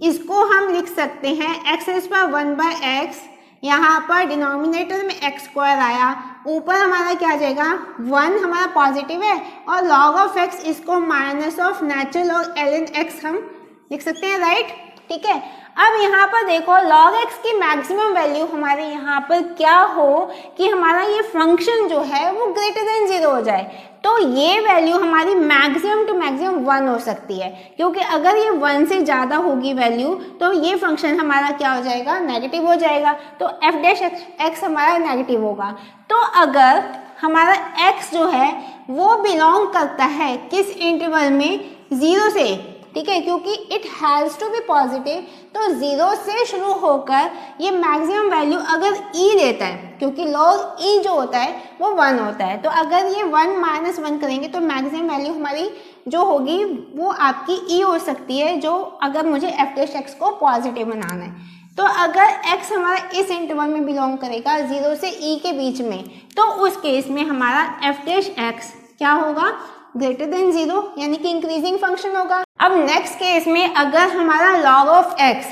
इसको हम लिख सकते हैं एक्स रेज़ पर 1 बाय एक्स, यहाँ पर डिनोमिनेटर में एक्स स्क्वायर आया, ऊपर हमारा क्या आ जाएगा 1 हमारा पॉजिटिव है और लॉग ऑफ एक्स इसको minus of natural log ln x हम लिख सकते हैं, राइट, ठीक है। अब यहाँ पर देखो log x की मैक्सिमम वैल्यू हमारे यहाँ पर क्या हो कि हमारा ये फंक्शन जो है वो ग्रेटर देन 0 हो जाए, तो ये वैल्यू हमारी मैक्सिमम टू मैक्सिमम 1 हो सकती है, क्योंकि अगर ये 1 से ज़्यादा होगी वैल्यू तो ये फंक्शन हमारा क्या हो जाएगा नेगेटिव हो जाएगा, तो f डैश x हमारा नेगेटिव होगा। तो अगर हमारा x जो है वो बिलोंग करता है किस इंटरवल में 0 से, ठीक है, क्योंकि it has to be positive, तो 0 से शुरू होकर ये मैक्सिमम वैल्यू अगर e देता है, क्योंकि log e जो होता है वो 1 होता है, तो अगर ये 1 माइनस 1 करेंगे तो मैक्सिमम वैल्यू हमारी जो होगी वो आपकी e हो सकती है, जो अगर मुझे f डैश x को पॉजिटिव बनाना है। तो अगर x हमारा इस इंटरवल में बिलोंग करेगा 0 से e के बीच में, तो उस केस में हमारा f डैश x क्या होगा ग्रेटर देन 0, यानी कि इंक्रीजिंग फंक्शन होगा। अब नेक्स्ट केस में अगर हमारा log ऑफ x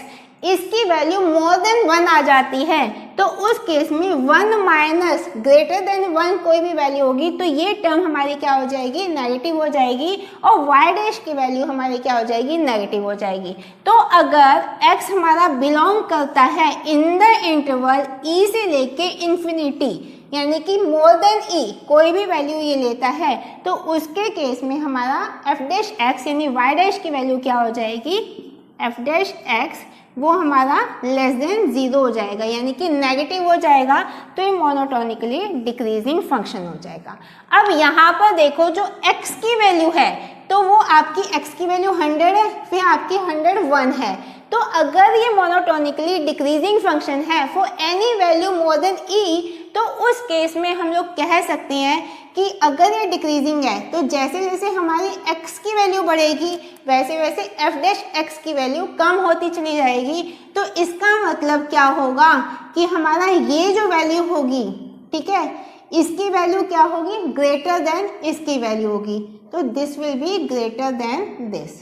इसकी वैल्यू मोर देन 1 आ जाती है, तो उस केस में 1 माइनस ग्रेटर देन 1 कोई भी वैल्यू होगी तो ये टर्म हमारी क्या हो जाएगी नेगेटिव हो जाएगी, और y डैश की वैल्यू हमारी क्या हो जाएगी नेगेटिव हो जाएगी। तो अगर x हमारा बिलोंग करता है इन द इंटरवल e से लेके इन्फिनिटी, यानी कि मोर देन e कोई भी वैल्यू ये लेता है, तो उसके केस में हमारा f डैश x यानी y डैश की वैल्यू क्या हो जाएगी f डैश x वो हमारा लेस देन 0 हो जाएगा, यानी कि नेगेटिव हो जाएगा, तो ये मोनोटोनिकली डिक्रीजिंग फंक्शन हो जाएगा। अब यहाँ पर देखो जो x की वैल्यू है तो वो आपकी x की वैल्यू 100 है, फिर आपकी 101 है, तो अगर ये मोनोटोनिकली डिक्रीजिंग फंक्शन है for any value more than e, तो उस केस में हम लोग कह सकते हैं कि अगर ये डिक्रीजिंग है तो जैसे जैसे हमारी x की वैल्यू बढ़ेगी वैसे वैसे f डैश x की वैल्यू कम होती चली जाएगी। तो इसका मतलब क्या होगा कि हमारा ये जो वैल्यू होगी, ठीक है, इसकी वैल्यू क्या होगी ग्रेटर देन इसकी वैल्यू होगी, तो this will be greater than this.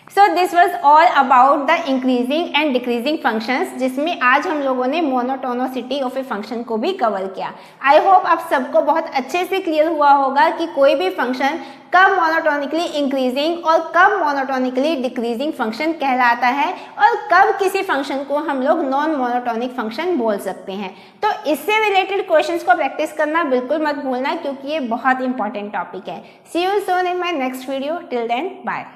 So this was all about the increasing and decreasing functions, जिसमें आज हम लोगों ने मोनोटोनिसिटी ऑफ ए फंक्शन को भी कवर किया। आई होप आप सबको बहुत अच्छे से क्लियर हुआ होगा कि कोई भी फंक्शन कब मोनोटोनिकली इंक्रीजिंग और कब मोनोटोनिकली डिक्रीजिंग फंक्शन कहलाता है, और कब किसी फंक्शन को हम लोग नॉन मोनोटोनिक फंक्शन बोल सकते हैं। तो इससे रिलेटेड क्वेश्चंस को प्रैक्टिस करना बिल्कुल मत भूलना, क्योंकि ये बहुत इंपॉर्टेंट टॉपिक है। See you soon in my next video, till then bye.